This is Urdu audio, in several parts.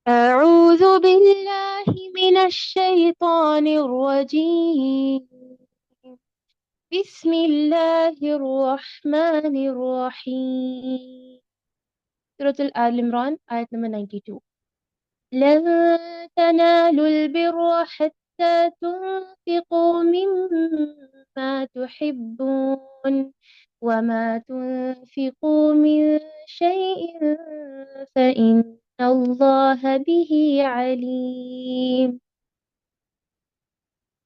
أعوذ بالله من الشيطان الرجيم. بسم الله الرحمن الرحيم. سورة آل عمران آية نمبر 92. لن تنالوا البر حتى تنفقوا مما تحبون وما تنفقوا من شيء فإن الله به عليم.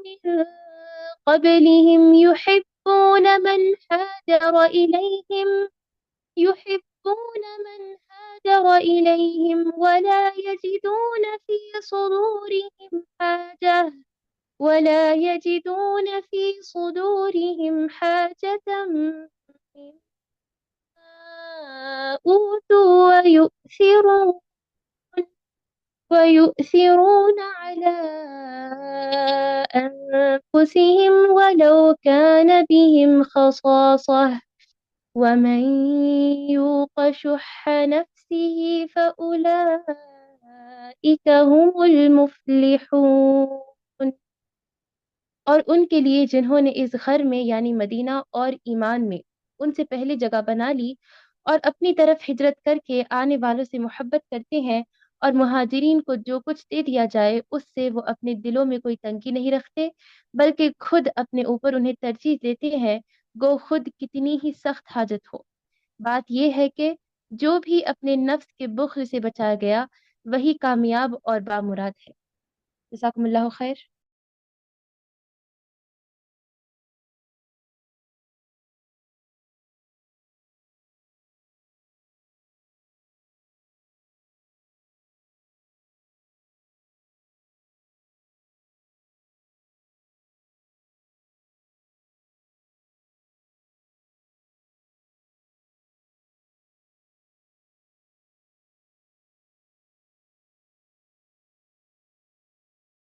من قبلهم يحبون من هاجر إليهم ولا يجدون في صدورهم حاجة مما أوتوا ويؤثرون على أنفسهم ولو كان بهم خصاصة ومن يوق شح نفسه فأولئك هم المفلحون۔ اور ان کے لیے جنہوں نے اس گھر میں یعنی مدینہ اور ایمان میں ان سے پہلے جگہ بنا لی اور اپنی طرف ہجرت کر کے آنے والوں سے محبت کرتے ہیں، اور مہاجرین کو جو کچھ دے دیا جائے اس سے وہ اپنے دلوں میں کوئی تنگی نہیں رکھتے، بلکہ خود اپنے اوپر انہیں ترجیح دیتے ہیں، گو خود کتنی ہی سخت حاجت ہو۔ بات یہ ہے کہ جو بھی اپنے نفس کے بخل سے بچایا گیا وہی کامیاب اور بامراد ہے۔ جزاکم اللہ خیر۔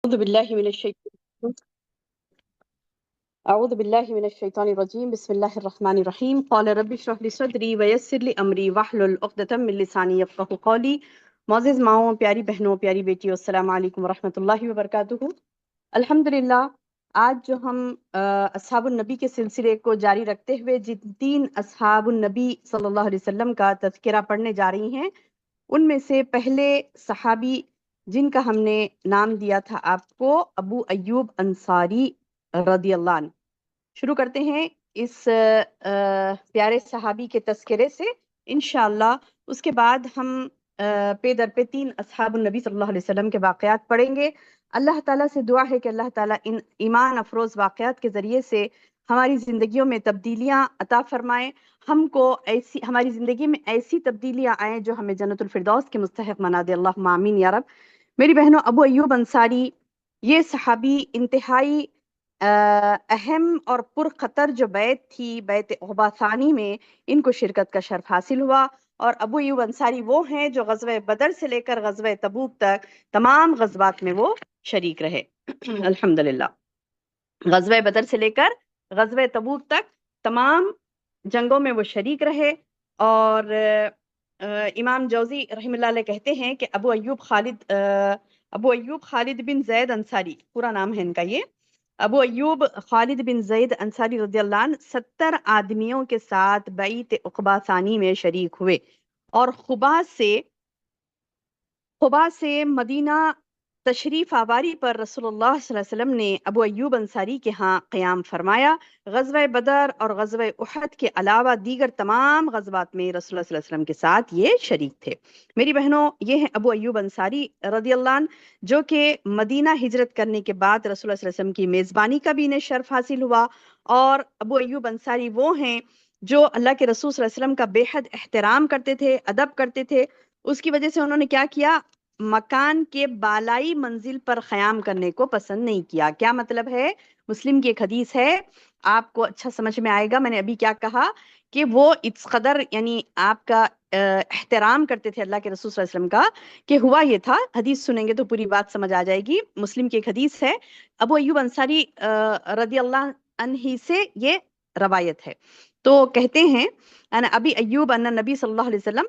أعوذ بالله من الشيطان أعوذ بالله من الشيطان الرجيم بسم الله الرحمن الرحيم قال رب اشرح لي صدري ويسر لي أمري واحلل عقدة من لساني يفقهوا قولي۔ معزز ماؤں، پیاری بہنوں، پیاری بیٹیوں، السلام علیکم ورحمۃ اللہ وبرکاتہ۔ الحمدللہ، آج جو ہم اصحاب النبی کے سلسلے کو جاری رکھتے ہوئے جن 3 اصحاب النبی صلی اللہ علیہ وسلم کا تذکرہ پڑھنے جا رہی ہیں، ان میں سے پہلے صحابی جن کا ہم نے نام دیا تھا آپ کو، ابو ایوب انصاری رضی اللہ عنہ۔ شروع کرتے ہیں اس پیارے صحابی کے تذکرے سے انشاءاللہ۔ اس کے بعد ہم پے در پہ 3 اصحاب النبی صلی اللہ علیہ وسلم کے واقعات پڑھیں گے۔ اللہ تعالیٰ سے دعا ہے کہ اللہ تعالیٰ ان ایمان افروز واقعات کے ذریعے سے ہماری زندگیوں میں تبدیلیاں عطا فرمائیں، ہم کو ایسی ہماری زندگی میں ایسی تبدیلیاں آئیں جو ہمیں جنت الفردوس کے مستحق بنا دے، اللہم آمین یا رب۔ میری بہنوں، ابو ایوب انصاری یہ صحابی انتہائی اہم اور پرخطر جو بیعت تھی، بیعت عقبہ ثانی میں ان کو شرکت کا شرف حاصل ہوا۔ اور ابو ایوب انصاری وہ ہیں جو غزوہ بدر سے لے کر غزوہ تبوک تک تمام غزوات میں وہ شریک رہے الحمدللہ۔ غزوہ بدر سے لے کر غزوہ تبوک تک تمام جنگوں میں وہ شریک رہے۔ اور امام جوزی رحم اللہ علیہ کہتے ہیں کہ ابو ایوب خالد بن زید انصاری، پورا نام ہے ان کا یہ، ابو ایوب خالد بن زید انصاری رضی اللہ عنہ 70 آدمیوں کے ساتھ بیعت عقبہ ثانی میں شریک ہوئے، اور خبا سے مدینہ تشریف آوری پر رسول اللہ صلی اللہ علیہ وسلم نے ابو ایوب انصاری کے ہاں قیام فرمایا۔ غزوہ بدر اور غزوہ احد کے علاوہ دیگر تمام غزوات میں رسول اللہ صلی اللہ علیہ وسلم کے ساتھ یہ شریک تھے۔ میری بہنوں، یہ ہیں ابو ایوب انصاری رضی اللہ عنہ، جو کہ مدینہ ہجرت کرنے کے بعد رسول اللہ صلی اللہ علیہ وسلم کی میزبانی کا بھی انہیں شرف حاصل ہوا۔ اور ابو ایوب انصاری وہ ہیں جو اللہ کے رسول صلی اللہ علیہ وسلم کا بے حد احترام کرتے تھے، ادب کرتے تھے۔ اس کی وجہ سے انہوں نے کیا کیا؟ مکان کے بالائی منزل پر قیام کرنے کو پسند نہیں کیا۔ کیا مطلب ہے؟ مسلم کی ایک حدیث ہے آپ کو اچھا سمجھ میں آئے گا میں نے ابھی کیا کہا، کہ وہ اس قدر یعنی آپ کا احترام کرتے تھے اللہ کے رسول صلی اللہ علیہ وسلم کا، کہ ہوا یہ تھا، حدیث سنیں گے تو پوری بات سمجھ آ جائے گی۔ مسلم کی ایک حدیث ہے، ابو ایوب انصاری رضی اللہ عنہ سے یہ روایت ہے، تو کہتے ہیں ان ابی ایوب ان نبی صلی اللہ علیہ وسلم،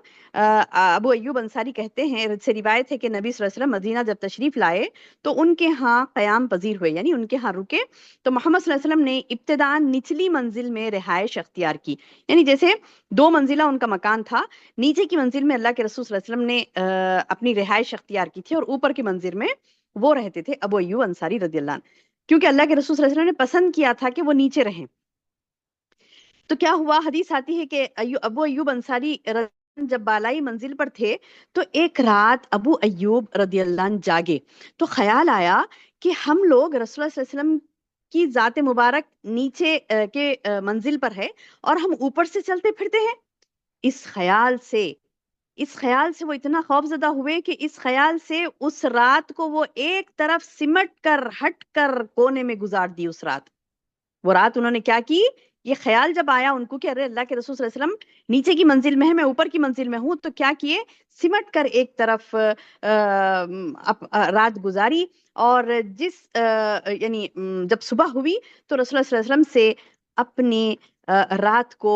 ابو ایوب انصاری کہتے ہیں، سے روایت ہے کہ نبی صلی اللہ علیہ وسلم مدینہ جب تشریف لائے تو ان کے ہاں قیام پذیر ہوئے، یعنی ان کے ہاں رکے، تو محمد صلی اللہ علیہ وسلم نے ابتداءً نچلی منزل میں رہائش اختیار کی، یعنی جیسے 2 منزلہ ان کا مکان تھا، نیچے کی منزل میں اللہ کے رسول صلی اللہ علیہ وسلم نے اپنی رہائش اختیار کی تھی، اور اوپر کی منزل میں وہ رہتے تھے ابو ایوب انصاری رضی اللہ عنہ، کیونکہ اللہ کے رسول صلی اللہ علیہ وسلم نے پسند کیا تھا کہ وہ نیچے رہیں۔ تو کیا ہوا، حدیث آتی ہے کہ ابو ایوب انصاری جب بالائی منزل پر تھے تو ایک رات ابو ایوب رضی اللہ عنہ جاگے، تو خیال آیا کہ ہم لوگ رسول اللہ صلی اللہ علیہ وسلم کی ذات مبارک نیچے کے منزل پر ہے اور ہم اوپر سے چلتے پھرتے ہیں۔ اس خیال سے وہ اتنا خوف زدہ ہوئے کہ اس خیال سے اس رات کو وہ ایک طرف سمٹ کر ہٹ کر کونے میں گزار دی۔ اس رات، وہ رات انہوں نے کیا کی، یہ خیال جب آیا ان کو کہ ارے اللہ کے رسول صلی اللہ علیہ وسلم نیچے کی منزل میں ہے، میں اوپر کی منزل میں ہوں، تو کیا کیے، سمٹ کر ایک طرف رات گزاری، اور یعنی جب صبح ہوئی تو رسول اللہ صلی اللہ علیہ وسلم سے اپنی رات کو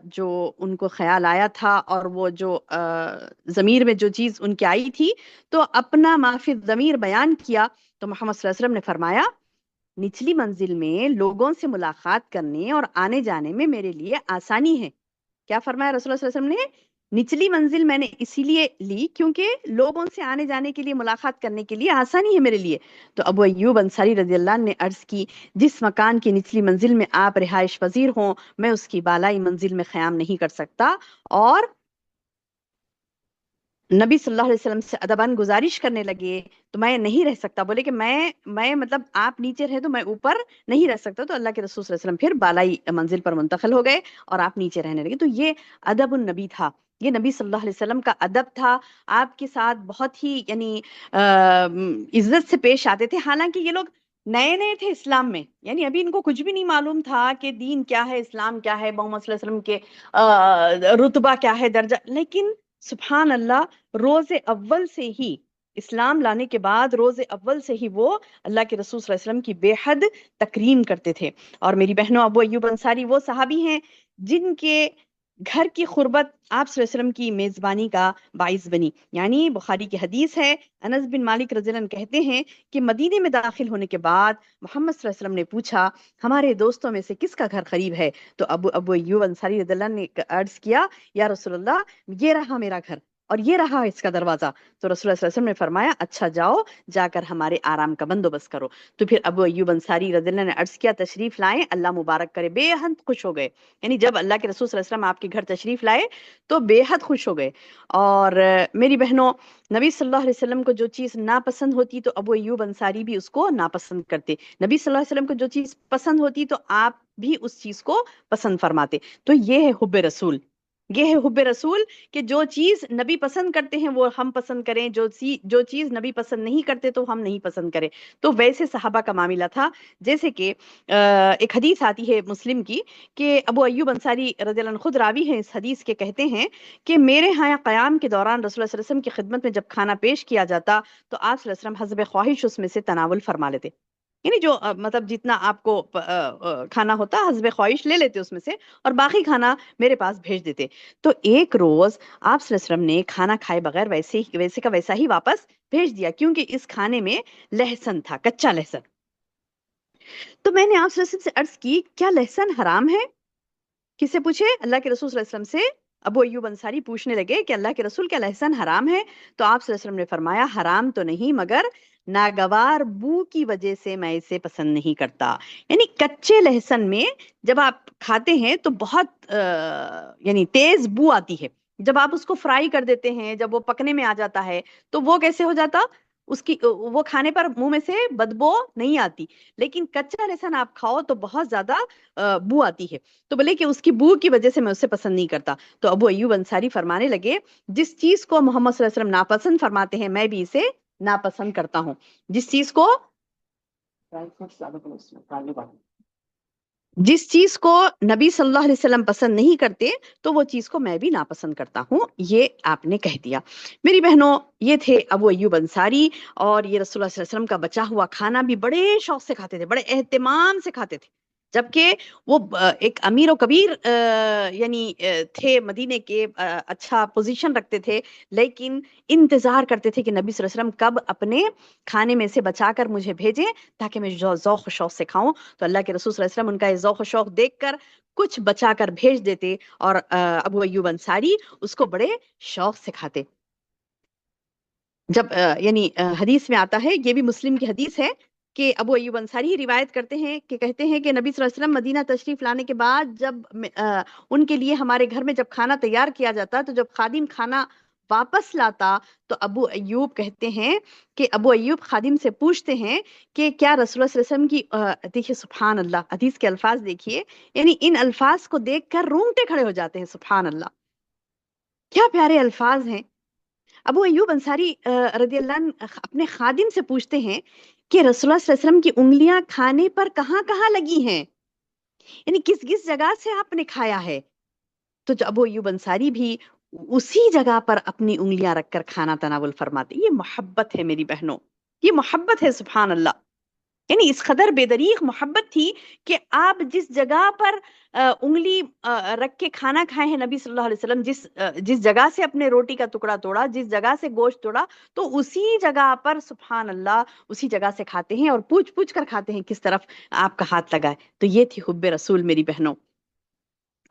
جو ان کو خیال آیا تھا، اور وہ جو ضمیر میں جو چیز ان کی آئی تھی، تو اپنا ما فی الضمیر بیان کیا، تو محمد صلی اللہ علیہ وسلم نے فرمایا نچلی منزل میں لوگوں سے ملاقات کرنے اور آنے جانے میں میرے لیے آسانی ہے۔ کیا فرمایا رسول اللہ صلی اللہ علیہ وسلم نے، نچلی منزل میں نے اسی لیے لی کیونکہ لوگوں سے آنے جانے کے لیے، ملاقات کرنے کے لیے آسانی ہے میرے لیے۔ تو ابو ایوب انصاری رضی اللہ عنہ نے عرض کی، جس مکان کی نچلی منزل میں آپ رہائش پذیر ہوں، میں اس کی بالائی منزل میں قیام نہیں کر سکتا، اور نبی صلی اللہ علیہ وسلم سے ادباً گزارش کرنے لگے، تو میں نہیں رہ سکتا، بولے کہ میں مطلب آپ نیچے رہے تو میں اوپر نہیں رہ سکتا، تو اللہ کے رسول صلی اللہ علیہ وسلم پھر بالائی منزل پر منتقل ہو گئے اور آپ نیچے رہنے لگے۔ تو یہ ادب النبی تھا، یہ نبی صلی اللہ علیہ وسلم کا ادب تھا، آپ کے ساتھ بہت ہی یعنی عزت سے پیش آتے تھے، حالانکہ یہ لوگ نئے نئے تھے اسلام میں، یعنی ابھی ان کو کچھ بھی نہیں معلوم تھا کہ دین کیا ہے، اسلام کیا ہے، محمد صلی اللہ علیہ وسلم کے رتبہ کیا ہے، درجہ، لیکن سبحان اللہ، روز اول سے ہی اسلام لانے کے بعد روز اول سے ہی وہ اللہ کے رسول صلی اللہ علیہ وسلم کی بے حد تکریم کرتے تھے۔ اور میری بہنوں، ابو ایوب انصاری وہ صحابی ہیں جن کے گھر کی قربت آپ صلی اللہ علیہ وسلم کی میزبانی کا باعث بنی، یعنی بخاری کی حدیث ہے، انس بن مالک رضی اللہ عنہ کہتے ہیں کہ مدینے میں داخل ہونے کے بعد محمد صلی اللہ علیہ وسلم نے پوچھا ہمارے دوستوں میں سے کس کا گھر قریب ہے، تو ابو ایوب انصاری رضی اللہ عنہ نے عرض کیا یا رسول اللہ یہ رہا میرا گھر اور یہ رہا اس کا دروازہ، تو رسول اللہ صلی اللہ علیہ وسلم نے فرمایا اچھا جاؤ، جا کر ہمارے آرام کا بندوبست کرو۔ تو پھر ابو ایوب انصاری رضی اللہ عنہ نے عرض کیا تشریف لائیں، اللہ مبارک کرے، بے حد خوش ہو گئے، یعنی جب اللہ کے رسول صلی اللہ علیہ وسلم آپ کے گھر تشریف لائے تو بے حد خوش ہو گئے۔ اور میری بہنوں، نبی صلی اللہ علیہ وسلم کو جو چیز ناپسند ہوتی تو ابو ایوب انصاری بھی اس کو ناپسند کرتے، نبی صلی اللہ علیہ وسلم کو جو چیز پسند ہوتی تو آپ بھی اس چیز کو پسند فرماتے۔ تو یہ ہے حب رسول، یہ ہے حب رسول، کہ جو چیز نبی پسند کرتے ہیں وہ ہم پسند کریں، جو چیز نبی پسند نہیں کرتے تو ہم نہیں پسند کریں۔ تو ویسے صحابہ کا معاملہ تھا، جیسے کہ ایک حدیث آتی ہے مسلم کی کہ ابو ایوب انصاری رضی اللہ عنہ خود راوی ہیں اس حدیث کے، کہتے ہیں کہ میرے ہاں قیام کے دوران رسول اللہ صلی اللہ علیہ وسلم کی خدمت میں جب کھانا پیش کیا جاتا تو آپ صلی اللہ علیہ وسلم حسب خواہش اس میں سے تناول فرما لیتے، یعنی جو مطلب جتنا آپ کو کھانا ہوتا حسب خواہش لے لیتے اس میں سے، اور باقی کھانا میرے پاس بھیج دیتے۔ تو ایک روز آپ صلی اللہ علیہ وسلم نے کھانا کھائے بغیر ویسے کا ویسا ہی واپس بھیج دیا، کیونکہ اس کھانے میں لہسن تھا، کچا لہسن۔ تو میں نے آپ صلی اللہ علیہ وسلم سے عرض کی کیا لہسن حرام ہے؟ کس سے پوچھے؟ اللہ کے رسول صلی اللہ علیہ وسلم سے ابو ایوب انصاری پوچھنے لگے کہ اللہ کے رسول کیا لہسن حرام ہے؟ تو آپ صلی اللہ علیہ وسلم نے فرمایا حرام تو نہیں، مگر ناگوار بو کی وجہ سے میں اسے پسند نہیں کرتا، یعنی کچے لہسن میں جب آپ کھاتے ہیں تو بہت یعنی تیز بو آتی ہے، جب آپ اس کو فرائی کر دیتے ہیں، جب وہ پکنے میں آ جاتا ہے تو وہ کیسے ہو جاتا، اس کی وہ کھانے پر منہ میں سے بدبو نہیں آتی، لیکن کچا لہسن آپ کھاؤ تو بہت زیادہ بو آتی ہے، تو بولے کہ اس کی بو کی وجہ سے میں اسے پسند نہیں کرتا۔ تو ابو ایوب انصاری فرمانے لگے جس چیز کو محمد صلی اللہ علیہ وسلم ناپسند فرماتے ہیں میں بھی اسے ناپسند کرتا ہوں، جس چیز کو جس چیز کو نبی صلی اللہ علیہ وسلم پسند نہیں کرتے تو وہ چیز کو میں بھی ناپسند کرتا ہوں، یہ آپ نے کہہ دیا۔ میری بہنوں، یہ تھے ابو ایوب انصاری، اور یہ رسول اللہ صلی اللہ علیہ وسلم کا بچا ہوا کھانا بھی بڑے شوق سے کھاتے تھے، بڑے اہتمام سے کھاتے تھے، جبکہ وہ ایک امیر و کبیر یعنی تھے مدینے کے، اچھا پوزیشن رکھتے تھے، لیکن انتظار کرتے تھے کہ نبی صلی اللہ علیہ وسلم کب اپنے کھانے میں سے بچا کر مجھے بھیجیں تاکہ میں ذوق و شوق سے کھاؤں۔ تو اللہ کے رسول صلی اللہ علیہ وسلم ان کا یہ ذوق و شوق دیکھ کر کچھ بچا کر بھیج دیتے، اور ابو ایوب انصاری اس کو بڑے شوق سے کھاتے۔ جب یعنی حدیث میں آتا ہے، یہ بھی مسلم کی حدیث ہے، کہ ابو ایوب انصاری ہی روایت کرتے ہیں کہ کہتے ہیں کہ نبی صلی اللہ علیہ وسلم مدینہ تشریف لانے کے بعد جب ان کے لیے ہمارے گھر میں جب کھانا تیار کیا جاتا تو جب خادم کھانا واپس لاتا تو ابو ایوب کہتے ہیں کہ ابو ایوب خادم سے پوچھتے ہیں کہ کیا رسول اللہ صلی اللہ علیہ وسلم کی دیکھیے سبحان اللہ، حدیث کے الفاظ دیکھیے، یعنی ان الفاظ کو دیکھ کر رونگٹے کھڑے ہو جاتے ہیں، سبحان اللہ، کیا پیارے الفاظ ہیں۔ ابو ایوب انصاری رضی اللہ عنہ اپنے خادم سے پوچھتے ہیں کہ رسول اللہ صلی اللہ علیہ وسلم کی انگلیاں کھانے پر کہاں کہاں لگی ہیں، یعنی کس کس جگہ سے آپ نے کھایا ہے۔ تو جو ابو ایوب انصاری بھی اسی جگہ پر اپنی انگلیاں رکھ کر کھانا تناول فرماتے۔ یہ محبت ہے میری بہنوں، یہ محبت ہے، سبحان اللہ، یعنی اس قدر بے دریغ محبت تھی کہ آپ جس جگہ پر انگلی رکھ کے کھانا کھائے ہیں نبی صلی اللہ علیہ وسلم، جس جگہ سے اپنے روٹی کا ٹکڑا توڑا، جس جگہ سے گوشت توڑا، تو اسی جگہ پر سبحان اللہ اسی جگہ سے کھاتے ہیں، اور پوچھ پوچھ کر کھاتے ہیں کس طرف آپ کا ہاتھ لگا ہے۔ تو یہ تھی حب رسول میری بہنوں۔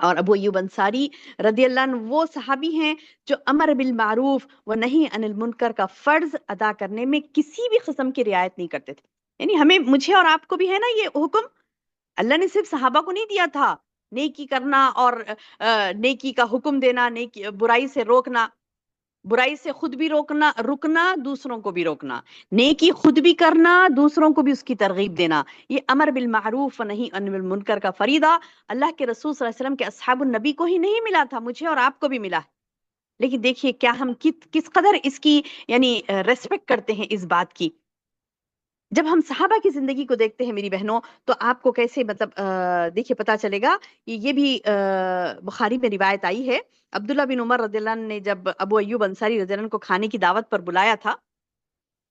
اور ابو ایوب انصاری رضی اللہ عنہ وہ صحابی ہیں جو امر بالمعروف و نہی عن المنکر کا فرض ادا کرنے میں کسی بھی قسم کی رعایت نہیں کرتے تھے۔ یعنی ہمیں، مجھے اور آپ کو بھی ہے نا یہ حکم، اللہ نے صرف صحابہ کو نہیں دیا تھا نیکی کرنا اور نیکی کا حکم دینا، نیکی برائی سے روکنا، برائی سے خود بھی رکنا، دوسروں کو بھی روکنا، نیکی خود بھی کرنا، دوسروں کو بھی اس کی ترغیب دینا۔ یہ امر بالمعروف و نہی عن المنکر کا فریضہ اللہ کے رسول صلی اللہ علیہ وسلم کے اصحاب النبی کو ہی نہیں ملا تھا، مجھے اور آپ کو بھی ملا ہے۔ لیکن دیکھیے کیا ہم کس قدر اس کی یعنی ریسپیکٹ کرتے ہیں اس بات کی۔ جب ہم صحابہ کی زندگی کو دیکھتے ہیں میری بہنوں تو آپ کو کیسے مطلب دیکھیے پتا چلے گا، یہ بھی بخاری میں روایت آئی ہے۔ عبداللہ بن عمر رضی اللہ عنہ نے جب ابو ایوب انصاری رضی اللہ عنہ کو کھانے کی دعوت پر بلایا تھا،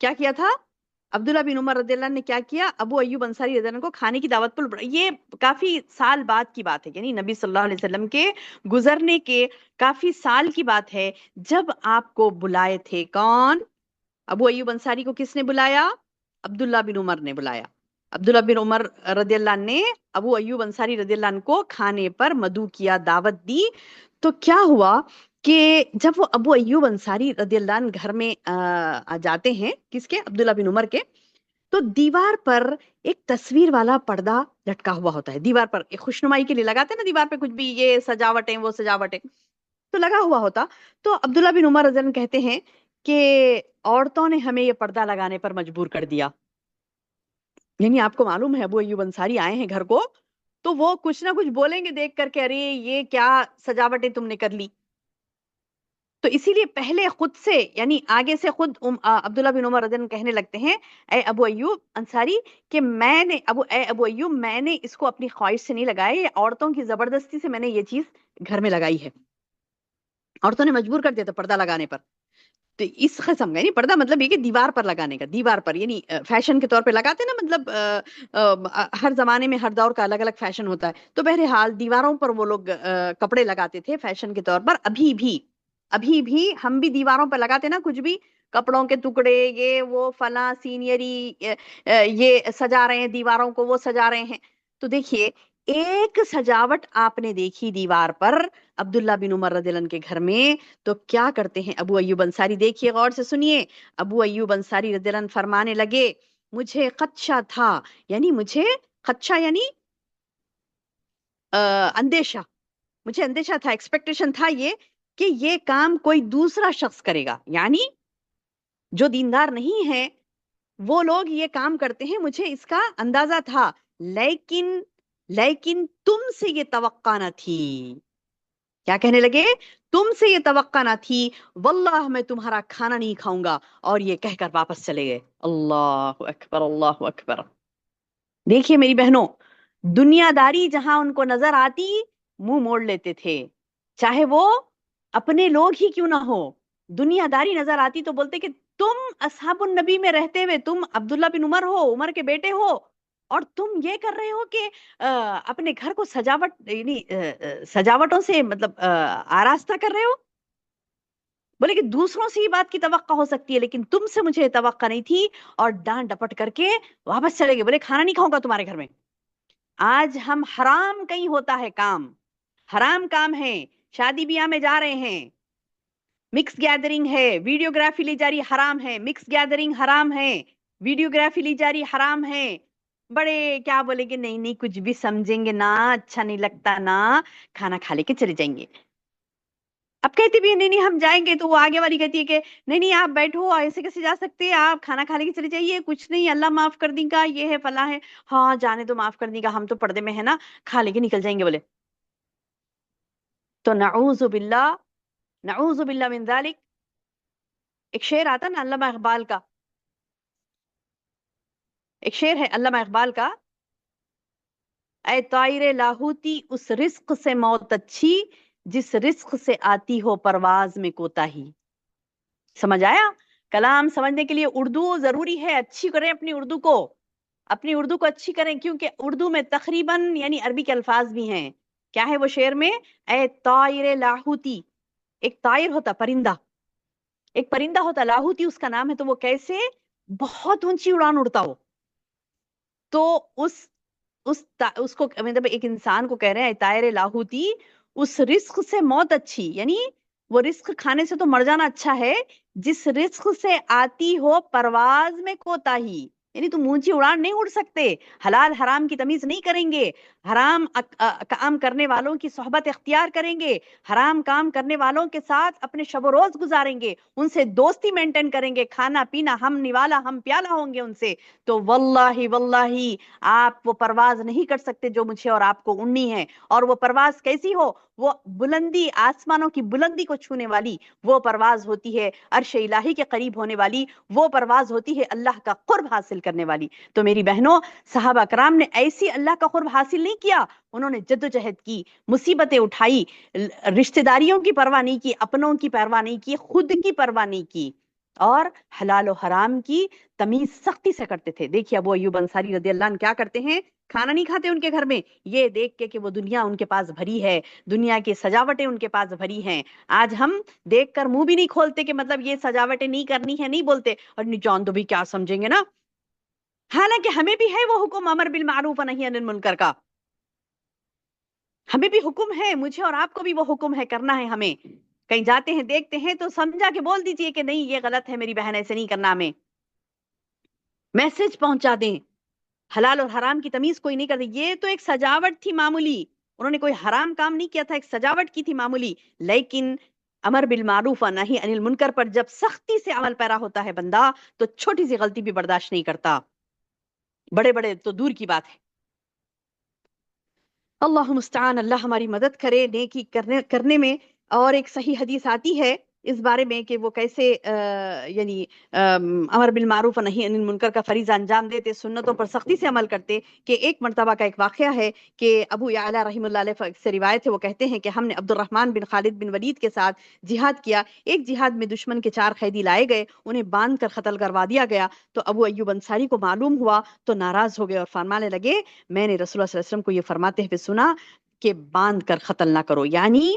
کیا کیا تھا؟ عبداللہ بن عمر رضی اللہ عنہ نے کیا کیا؟ ابو ایوب انصاری رضی اللہ عنہ کو کھانے کی دعوت پر یہ کافی سال بعد کی بات ہے، یعنی نبی صلی اللہ علیہ وسلم کے گزرنے کے کافی سال کی بات ہے، جب آپ کو بلائے تھے کون؟ ابو ایوب انصاری کو کس نے بلایا؟ عبداللہ بن عمر نے بلایا۔ عبداللہ بن عمر رضی اللہ عنہ نے ابو ایوب انصاری رضی اللہ عنہ کو کھانے پر مدعو کیا، دعوت دی۔ تو کیا ہوا کہ جب وہ ابو ایوب انصاری رضی اللہ عنہ گھر میں جاتے ہیں، کس کے؟ عبداللہ بن عمر کے، تو دیوار پر ایک تصویر والا پردہ لٹکا ہوا ہوتا ہے، دیوار پر ایک خوشنمائی کے لیے لگاتے ہیں نا دیوار پہ کچھ بھی، یہ سجاوٹیں وہ سجاوٹیں، تو لگا ہوا ہوتا۔ تو عبداللہ بن عمر رضی اللہ عنہ کہتے ہیں کہ عورتوں نے ہمیں یہ پردہ لگانے پر مجبور کر دیا۔ یعنی آپ کو معلوم ہے ابو ایوب انصاری آئے ہیں گھر کو تو وہ کچھ نہ کچھ بولیں گے دیکھ کر کے، ارے یہ کیا سجاوٹیں تم نے کر لی۔ تو اسی لیے پہلے خود سے یعنی آگے سے خود عبداللہ بن عمر رضی اللہ عنہ کہنے لگتے ہیں، اے ابو ایوب انصاری، کہ اے ابو ایوب میں نے اس کو اپنی خواہش سے نہیں لگایا، یہ عورتوں کی زبردستی سے میں نے یہ چیز گھر میں لگائی ہے، عورتوں نے مجبور کر دیا تھا پردہ لگانے پر۔ تو اس قسم کا یعنی پردہ مطلب یہ کہ دیوار پر لگانے کا، دیوار پر یعنی فیشن کے طور پہ لگاتے ہیں نا، مطلب ہر زمانے میں ہر دور کا الگ الگ فیشن ہوتا ہے، تو بہرحال دیواروں پر وہ لوگ کپڑے لگاتے تھے فیشن کے طور پر۔ ابھی بھی ہم بھی دیواروں پر لگاتے نا کچھ بھی، کپڑوں کے ٹکڑے، یہ وہ فلاں سینئری، یہ سجا رہے ہیں دیواروں کو، وہ سجا رہے ہیں۔ تو دیکھیے ایک سجاوٹ آپ نے دیکھی دیوار پر عبداللہ بن عمر رضی اللہ عنہ کے گھر میں، تو کیا کرتے ہیں ابو ایوب انصاری؟ دیکھیے غور سے سنیے، ابو ایوب انصاری رضی اللہ عنہ فرمانے لگے، مجھے خدشہ تھا، یعنی مجھے خدشہ یعنی اندیشہ، مجھے اندیشہ تھا، ایکسپیکٹیشن تھا یہ کہ یہ کام کوئی دوسرا شخص کرے گا، یعنی جو دیندار نہیں ہے وہ لوگ یہ کام کرتے ہیں، مجھے اس کا اندازہ تھا، لیکن تم سے یہ توقع نہ تھی۔ کیا کہنے لگے؟ تم سے یہ توقع نہ تھی، واللہ میں تمہارا کھانا نہیں کھاؤں گا، اور یہ کہہ کر واپس چلے گئے۔ اللہ اکبر، اللہ اکبر۔ دیکھیے میری بہنوں، دنیا داری جہاں ان کو نظر آتی منہ موڑ لیتے تھے، چاہے وہ اپنے لوگ ہی کیوں نہ ہو. دنیا داری نظر آتی تو بولتے کہ تم اصحاب النبی میں رہتے ہوئے تم عبداللہ بن عمر ہو، عمر کے بیٹے ہو، اور تم یہ کر رہے ہو کہ اپنے گھر کو سجاوٹ یعنی سجاوٹوں سے مطلب آراستہ کر رہے ہو. بولے کہ دوسروں سے ہی بات کی توقع ہو سکتی ہے لیکن تم سے مجھے توقع نہیں تھی، اور ڈانٹ ڈپٹ کر کے واپس چلے گئے. بولے کھانا نہیں کھاؤں گا تمہارے گھر میں. آج ہم حرام کہیں ہوتا ہے کام، حرام کام ہے، شادی بیاہ میں جا رہے ہیں، مکس گیدرنگ ہے، ویڈیوگرافی لی جا رہی حرام ہے، مکس گیدرنگ حرام ہے، ویڈیوگرافی لی جا رہی حرام ہے. بڑے کیا بولے کہ نہیں نہیں کچھ بھی سمجھیں گے نا، اچھا نہیں لگتا نا، کھانا کھا لے کے چلے جائیں گے. اب کہتی بھی نہیں نہیں ہم جائیں گے، تو وہ آگے والی کہتی ہے کہ نہیں نہیں آپ بیٹھو، ایسے کیسے جا سکتے، آپ کھانا کھا لے کے چلے جائیے، کچھ نہیں اللہ معاف کر دیں گا، یہ ہے فلاں ہے. ہاں جانے تو معاف کر دیں گا، ہم تو پردے میں ہے نا، کھا لے کے نکل جائیں گے. بولے تو نعوذ باللہ، نعوذ باللہ من ذالک. ایک شعر آتا نا علامہ اقبال کا، ایک شعر ہے علامہ اقبال کا، اے طائر لاہوتی اس رزق سے موت اچھی جس رزق سے آتی ہو پرواز میں کوتاہی. سمجھ آیا؟ کلام سمجھنے کے لیے اردو ضروری ہے، اچھی کریں اپنی اردو کو، اپنی اردو کو اچھی کریں، کیونکہ اردو میں تقریباً یعنی عربی کے الفاظ بھی ہیں. کیا ہے وہ شعر میں؟ اے طائر لاہوتی، ایک طائر ہوتا پرندہ، ایک پرندہ ہوتا لاہوتی اس کا نام ہے، تو وہ کیسے بہت اونچی اڑان اڑتا ہو. تو اس کو مطلب ایک انسان کو کہہ رہے ہیں طائر لاہوتی اس رزق سے موت اچھی، یعنی وہ رزق کھانے سے تو مر جانا اچھا ہے جس رزق سے آتی ہو پرواز میں کوتاہی. یعنی تم اونچی اڑان نہیں اڑ سکتے، حلال حرام کی تمیز نہیں کریں گے، حرام کام کرنے والوں کی صحبت اختیار کریں گے، حرام کام کرنے والوں کے ساتھ اپنے شب و روز گزاریں گے، ان سے دوستی مینٹین کریں گے، کھانا پینا ہم نوالا ہم پیالہ ہوں گے ان سے، تو واللہ واللہ آپ وہ پرواز نہیں کر سکتے جو مجھے اور آپ کو اڑنی ہے. اور وہ پرواز کیسی ہو؟ وہ بلندی، آسمانوں کی بلندی کو چھونے والی وہ پرواز ہوتی ہے، عرش الہی کے قریب ہونے والی وہ پرواز ہوتی ہے، اللہ کا قرب حاصل کرنے والی. تو میری بہنوں، صحابہ کرام نے ایسی اللہ کا قرب حاصل نہیں کیا، انہوں نے جدوجہد کی، مصیبتیں اٹھائی، رشتہ داریوں کی پرواہ نہیں کی، اپنوں کی پرواہ نہیں کی، خود کی پرواہ نہیں کی، اور حلال و حرام کی تمیز سختی سے کرتے تھے. دیکھیے ابو ایوب انصاری رضی اللہ عنہ کیا کرتے ہیں، کھانا نہیں کھاتے ان کے گھر میں، یہ دیکھ کے کہ وہ دنیا ان کے پاس بھری ہے، دنیا کی سجاوٹیں ان کے پاس بھری ہیں. آج ہم دیکھ کر منہ بھی نہیں کھولتے کہ مطلب یہ سجاوٹیں نہیں کرنی ہے، نہیں بولتے، اور نہیں جان دو بھی کیا سمجھیں گے نا. حالانکہ ہمیں بھی ہے وہ حکم امر بالمعروف و نہی عن المنکر کا، ہمیں بھی حکم ہے، مجھے اور آپ کو بھی وہ حکم ہے، کرنا ہے ہمیں. کہیں جاتے ہیں دیکھتے ہیں تو سمجھا کے بول دیجئے کہ نہیں یہ غلط ہے میری بہن، ایسے نہیں کرنا، ہمیں میسج پہنچا دیں. حلال اور حرام کی تمیز کوئی نہیں کرتی. یہ تو ایک سجاوٹ تھی معمولی، انہوں نے کوئی حرام کام نہیں کیا تھا، ایک سجاوٹ کی تھی معمولی. لیکن امر بالمعروف و نہی عن المنکر پر جب سختی سے عمل پیرا ہوتا ہے بندہ تو چھوٹی سی غلطی بھی برداشت نہیں کرتا، بڑے بڑے تو دور کی بات ہے. اللہ مستعان، اللہ ہماری مدد کرے نیکی کرنے میں. اور ایک صحیح حدیث آتی ہے اس بارے میں کہ وہ کیسے یعنی امر بالمعروف و نہی عن المنکر کا فریضہ انجام دیتے، سنتوں پر سختی سے عمل کرتے. کہ ایک مرتبہ کا ایک واقعہ ہے کہ ابو یعلا رحم اللہ علیہ سے روایت ہے، وہ کہتے ہیں کہ ہم نے عبد الرحمن بن خالد بن ولید کے ساتھ جہاد کیا. ایک جہاد میں دشمن کے 4 قیدی لائے گئے، انہیں باندھ کر قتل کروا دیا گیا. تو ابو ایوب انصاری کو معلوم ہوا تو ناراض ہو گئے اور فرمانے لگے میں نے رسول اللہ صلی اللہ علیہ وسلم کو یہ فرماتے ہوئے سنا کہ باندھ کر قتل نہ کرو. یعنی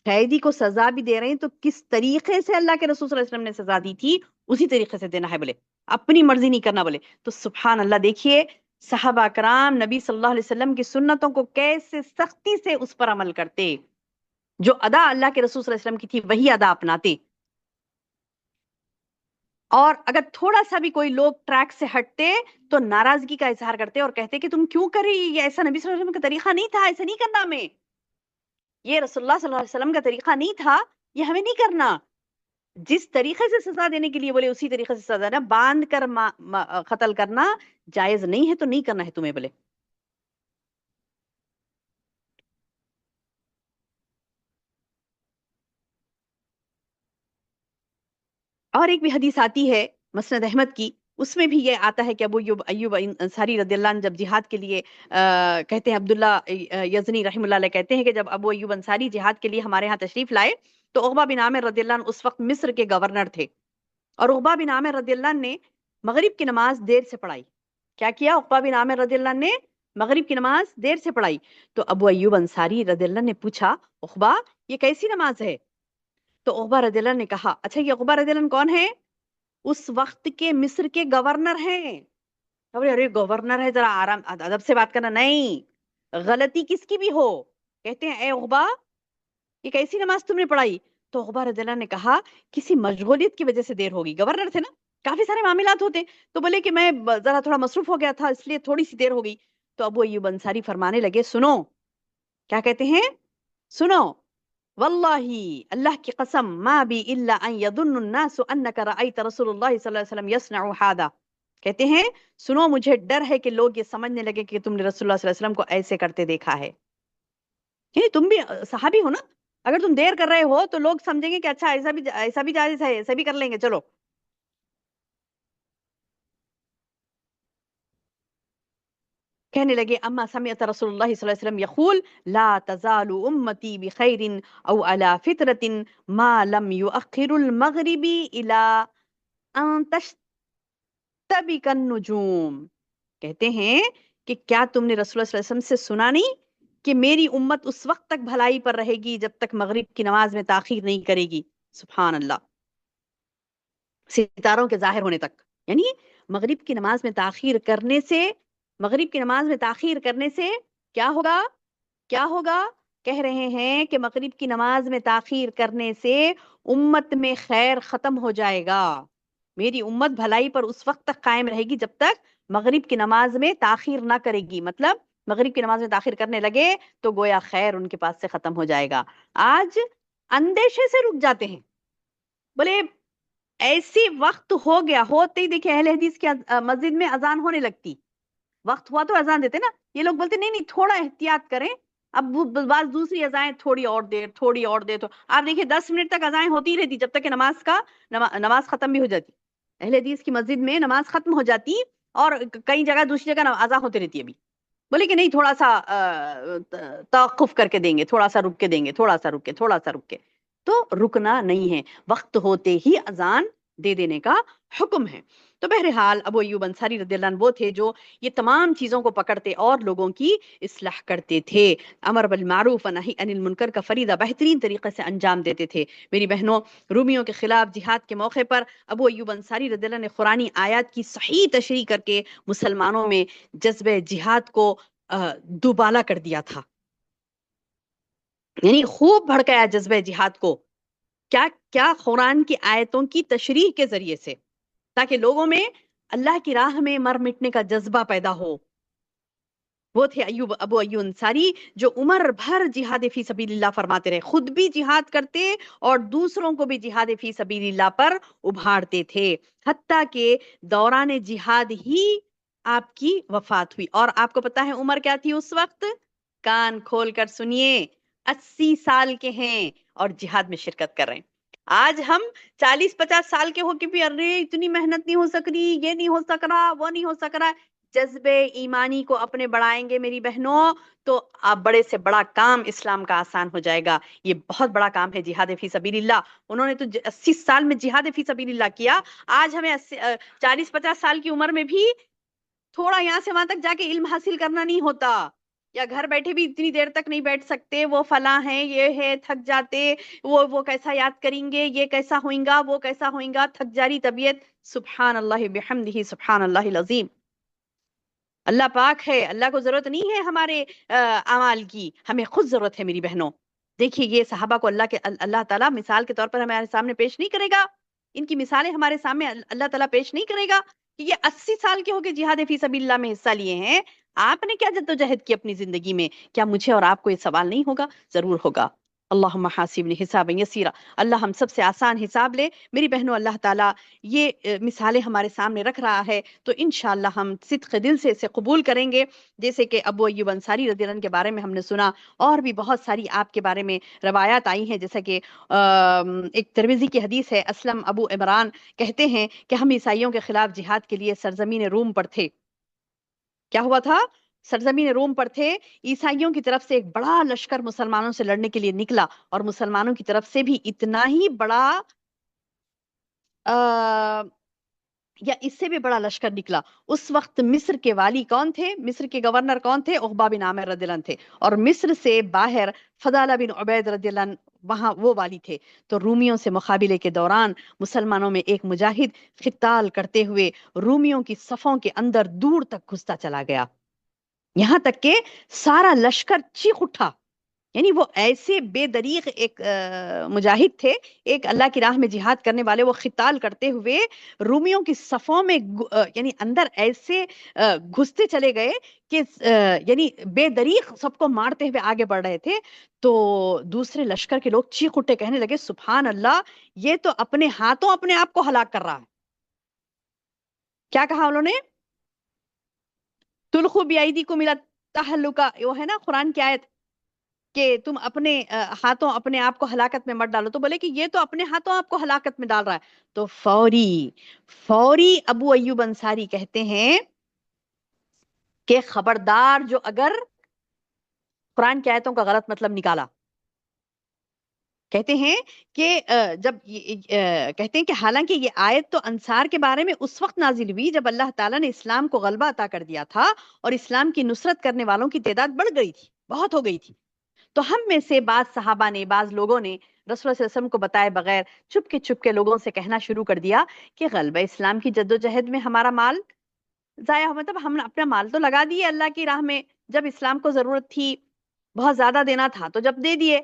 قیدی کو سزا بھی دے رہے ہیں تو کس طریقے سے اللہ کے رسول صلی اللہ علیہ وسلم نے سزا دی تھی اسی طریقے سے دینا ہے، بولے اپنی مرضی نہیں کرنا. بولے تو سبحان اللہ، دیکھیے صحابہ کرام نبی صلی اللہ علیہ وسلم کی سنتوں کو کیسے سختی سے اس پر عمل کرتے، جو ادا اللہ کے رسول صلی اللہ علیہ وسلم کی تھی وہی ادا اپناتے. اور اگر تھوڑا سا بھی کوئی لوگ ٹریک سے ہٹتے تو ناراضگی کا اظہار کرتے اور کہتے کہ تم کیوں کر رہی، یہ ایسا نبی صلی اللہ علیہ وسلم کا طریقہ نہیں تھا، ایسا نہیں کرنا ہمیں، یہ رسول اللہ صلی اللہ علیہ وسلم کا طریقہ نہیں تھا، یہ ہمیں نہیں کرنا. جس طریقے سے سزا دینے کے لیے بولے اسی طریقے سے سزا دینا، باندھ کر قتل کرنا جائز نہیں ہے تو نہیں کرنا ہے تمہیں. بولے اور ایک بھی حدیث آتی ہے مسند احمد کی اس میں بھی یہ آتا ہے کہ ابو ایوب انصاری رضی اللہ عنہ جب جہاد کے لیے کہتے ہیں، عبداللہ یزنی رحمہ اللہ علیہ کہتے ہیں کہ جب ابو ایوب انصاری جہاد کے لیے ہمارے ہاں تشریف لائے تو عقبہ بن عامر رضی اللہ عنہ اس وقت مصر کے گورنر تھے، اور عقبہ بن عامر رضی اللہ عنہ نے مغرب کی نماز دیر سے پڑھائی۔ کیا کیا عقبہ بن عامر رضی اللہ عنہ نے؟ مغرب کی نماز دیر سے پڑھائی۔ تو ابو ایوب انصاری رضی اللہ عنہ نے پوچھا، عقبہ یہ کیسی نماز ہے؟ تو عقبہ رضی اللہ عنہ نے کہا، اچھا یہ عقبہ رضی اللہ عنہ کون ہے؟ اس وقت کے مصر کے گورنر ہیں۔ ارے گورنر ہے، ذرا آرام ادب سے بات کرنا، نہیں غلطی کس کی بھی ہو، کہتے ہیں اے عقبہ یہ کیسی نماز تم نے پڑھائی؟ تو عقبہ رضی اللہ نے کہا کسی مشغولیت کی وجہ سے دیر ہوگی، گورنر تھے نا، کافی سارے معاملات ہوتے، تو بولے کہ میں ذرا تھوڑا مصروف ہو گیا تھا اس لیے تھوڑی سی دیر ہو گئی۔ تو ابو ایوب انصاری فرمانے لگے، سنو کیا کہتے ہیں، سنو واللہ اللہ کی قسم ما بی الا ان یظن الناس انک رأیت رسول اللہ صلی اللہ علیہ وسلم یصنع ھذا، کہتے ہیں سنو مجھے ڈر ہے کہ لوگ یہ سمجھنے لگے کہ تم نے رسول اللہ صلی اللہ علیہ وسلم کو ایسے کرتے دیکھا ہے، یعنی تم بھی صحابی ہو نا، اگر تم دیر کر رہے ہو تو لوگ سمجھیں گے کہ اچھا ایسا بھی جائز ہے، ایسا بھی کر لیں گے، چلو۔ کہنے لگے اما سمعت رسول اللہ صلی اللہ علیہ وسلم یقول لا تزال امتی بخیر او علی فطرت ما لم یؤخر المغرب الى ان تشتبک النجوم، کہتے ہیں کہ کیا تم نے رسول اللہ صلی اللہ علیہ وسلم سے سنا نہیں کہ میری امت اس وقت تک بھلائی پر رہے گی جب تک مغرب کی نماز میں تاخیر نہیں کرے گی، سبحان اللہ، ستاروں کے ظاہر ہونے تک، یعنی مغرب کی نماز میں تاخیر کرنے سے، مغرب کی نماز میں تاخیر کرنے سے کیا ہوگا، کیا ہوگا؟ کہہ رہے ہیں کہ مغرب کی نماز میں تاخیر کرنے سے امت میں خیر ختم ہو جائے گا، میری امت بھلائی پر اس وقت تک قائم رہے گی جب تک مغرب کی نماز میں تاخیر نہ کرے گی، مطلب مغرب کی نماز میں تاخیر کرنے لگے تو گویا خیر ان کے پاس سے ختم ہو جائے گا۔ آج اندیشے سے رک جاتے ہیں، بولے ایسی وقت ہو گیا ہوتے ہی دیکھیں اہل حدیث کی مسجد میں اذان ہونے لگتی، وقت ہوا تو اذان دیتے نا، یہ لوگ بولتے نہیں نہیں تھوڑا احتیاط کریں، اب بعض دوسری اذائیں تھوڑی اور دیر تھوڑی اور دیر، تو آپ دیکھیں 10 منٹ تک اذائیں ہوتی رہتی جب تک کہ نماز ختم بھی ہو جاتی، اہل حدیث کی مسجد میں نماز ختم ہو جاتی اور کئی جگہ دوسری جگہ اذان ہوتی رہتی ابھی، بولے کہ نہیں تھوڑا سا توقف کر کے دیں گے، تھوڑا سا رک کے دیں گے، تھوڑا سا رک کے، تھوڑا سا رک کے، تو رکنا نہیں ہے، وقت ہوتے ہی اذان دے دینے کا حکم ہے۔ تو بہرحال ابو ایوب انصاری رضی اللہ عنہ وہ تھے جو یہ تمام چیزوں کو پکڑتے اور لوگوں کی اصلاح کرتے تھے، امر بالمعروف و نہی عن المنکر کا فریضہ بہترین طریقے سے انجام دیتے تھے۔ میری بہنوں، رومیوں کے خلاف جہاد کے موقع پر ابو ایوب انصاری رضی اللہ عنہ نے قرآنی آیات کی صحیح تشریح کر کے مسلمانوں میں جذبہ جہاد کو دوبالا کر دیا تھا، یعنی خوب بھڑکایا جذبہ جہاد کو، کیا کیا قرآن کی آیتوں کی تشریح کے ذریعے سے، تاکہ لوگوں میں اللہ کی راہ میں مر مٹنے کا جذبہ پیدا ہو۔ وہ تھے ابو ایوب انصاری جو عمر بھر جہاد فی سبیل اللہ فرماتے رہے، خود بھی جہاد کرتے اور دوسروں کو بھی جہاد فی سبیل اللہ پر ابھارتے تھے، حتیٰ کہ دوران جہاد ہی آپ کی وفات ہوئی، اور آپ کو پتا ہے عمر کیا تھی اس وقت؟ کان کھول کر سنیے، 80 سال کے ہیں اور جہاد میں شرکت کر رہے ہیں۔ آج ہم 40-50 سال کے ہو کے بھی ارے اتنی محنت نہیں ہو سک رہی، یہ نہیں ہو سک رہا، وہ نہیں ہو سک رہا، جذبے ایمانی کو اپنے بڑھائیں گے میری بہنوں تو آپ بڑے سے بڑا کام اسلام کا آسان ہو جائے گا۔ یہ بہت بڑا کام ہے جہاد فی سبیل اللہ، انہوں نے تو 80 سال میں جہاد فی سبیل اللہ کیا، آج ہمیں 40-50 سال کی عمر میں بھی تھوڑا یہاں سے وہاں تک جا کے علم حاصل کرنا نہیں ہوتا، یا گھر بیٹھے بھی اتنی دیر تک نہیں بیٹھ سکتے، وہ فلاں ہیں، یہ ہے، تھک جاتے، وہ کیسا یاد کریں گے، یہ کیسا ہوئیں گا، وہ کیسا ہوئیں گا، تھک جاری طبیعت، سبحان اللہ بحمدہ سبحان اللہ العظیم۔ اللہ پاک ہے، اللہ کو ضرورت نہیں ہے ہمارے اعمال کی، ہمیں خود ضرورت ہے میری بہنوں۔ دیکھیے یہ صحابہ کو اللہ تعالیٰ مثال کے طور پر ہمارے سامنے پیش نہیں کرے گا، ان کی مثالیں ہمارے سامنے اللہ تعالیٰ پیش نہیں کرے گا کہ یہ 80 سال کے ہو کے جہاد فی سبیل اللہ میں حصہ لیے ہیں، آپ نے کیا جدوجہد کی اپنی زندگی میں، کیا مجھے اور آپ کو یہ سوال نہیں ہوگا؟ ضرور ہوگا۔ اللہم حاسبنی حسابا یسیرا، اللہ ہم سب سے آسان حساب لے۔ میری بہنوں، اللہ تعالیٰ یہ مثالیں ہمارے سامنے رکھ رہا ہے تو انشاءاللہ ہم صدق دل سے اسے قبول کریں گے۔ جیسے کہ ابو ایوب انصاری رضی اللہ عنہ کے بارے میں ہم نے سنا، اور بھی بہت ساری آپ کے بارے میں روایات آئی ہیں، جیسا کہ ایک ترمذی کی حدیث ہے، اسلم ابو عمران کہتے ہیں کہ ہم عیسائیوں کے خلاف جہاد کے لیے سرزمین روم پر تھے۔ کیا ہوا تھا؟ سرزمین روم پر تھے، عیسائیوں کی طرف سے ایک بڑا لشکر مسلمانوں سے لڑنے کے لیے نکلا، اور مسلمانوں کی طرف سے بھی اتنا ہی بڑا یا اس سے بھی بڑا لشکر نکلا۔ اس وقت مصر کے والی کون تھے؟ مصر کے گورنر کون تھے؟ عقبہ بن عامر رضی اللہ عنہ تھے، اور مصر سے باہر فضالہ بن عبید رضی اللہ عنہ وہاں وہ والی تھے۔ تو رومیوں سے مقابلے کے دوران مسلمانوں میں ایک مجاہد قتال کرتے ہوئے رومیوں کی صفوں کے اندر دور تک گھستا چلا گیا، یہاں تک کہ سارا لشکر چیخ اٹھا۔ یعنی وہ ایسے بے دریغ ایک مجاہد تھے، ایک اللہ کی راہ میں جہاد کرنے والے، وہ قتال کرتے ہوئے رومیوں کی صفوں میں یعنی اندر ایسے گھستے چلے گئے کہ یعنی بے دریغ سب کو مارتے ہوئے آگے بڑھ رہے تھے۔ تو دوسرے لشکر کے لوگ چیخ اٹھے، کہنے لگے سبحان اللہ، یہ تو اپنے ہاتھوں اپنے آپ کو ہلاک کر رہا ہے۔ کیا کہا انہوں نے؟ تلخو بیعیدیکم الی التہلکہ، وہ ہے نا قرآن کی آیت کہ تم اپنے ہاتھوں اپنے آپ کو ہلاکت میں مت ڈالو، تو بولے کہ یہ تو اپنے ہاتھوں آپ کو ہلاکت میں ڈال رہا ہے۔ تو فوری ابو ایوب انصاری کہتے ہیں کہ خبردار جو اگر قرآن کی آیتوں کا غلط مطلب نکالا، کہتے ہیں کہ کہتے ہیں کہ حالانکہ یہ آیت تو انصار کے بارے میں اس وقت نازل ہوئی جب اللہ تعالیٰ نے اسلام کو غلبہ عطا کر دیا تھا اور اسلام کی نصرت کرنے والوں کی تعداد بڑھ گئی تھی، بہت ہو گئی تھی۔ تو ہم میں سے بعض صحابہ نے، بعض لوگوں نے رسول اللہ صلی اللہ علیہ وسلم کو بتائے بغیر چپ کے لوگوں سے کہنا شروع کر دیا کہ غلبہ اسلام کی جد و جہد میں ہمارا مال ضائع ہو، مطلب ہم نے اپنا مال تو لگا دیے اللہ کی راہ میں، جب اسلام کو ضرورت تھی، بہت زیادہ دینا تھا تو جب دے دیے،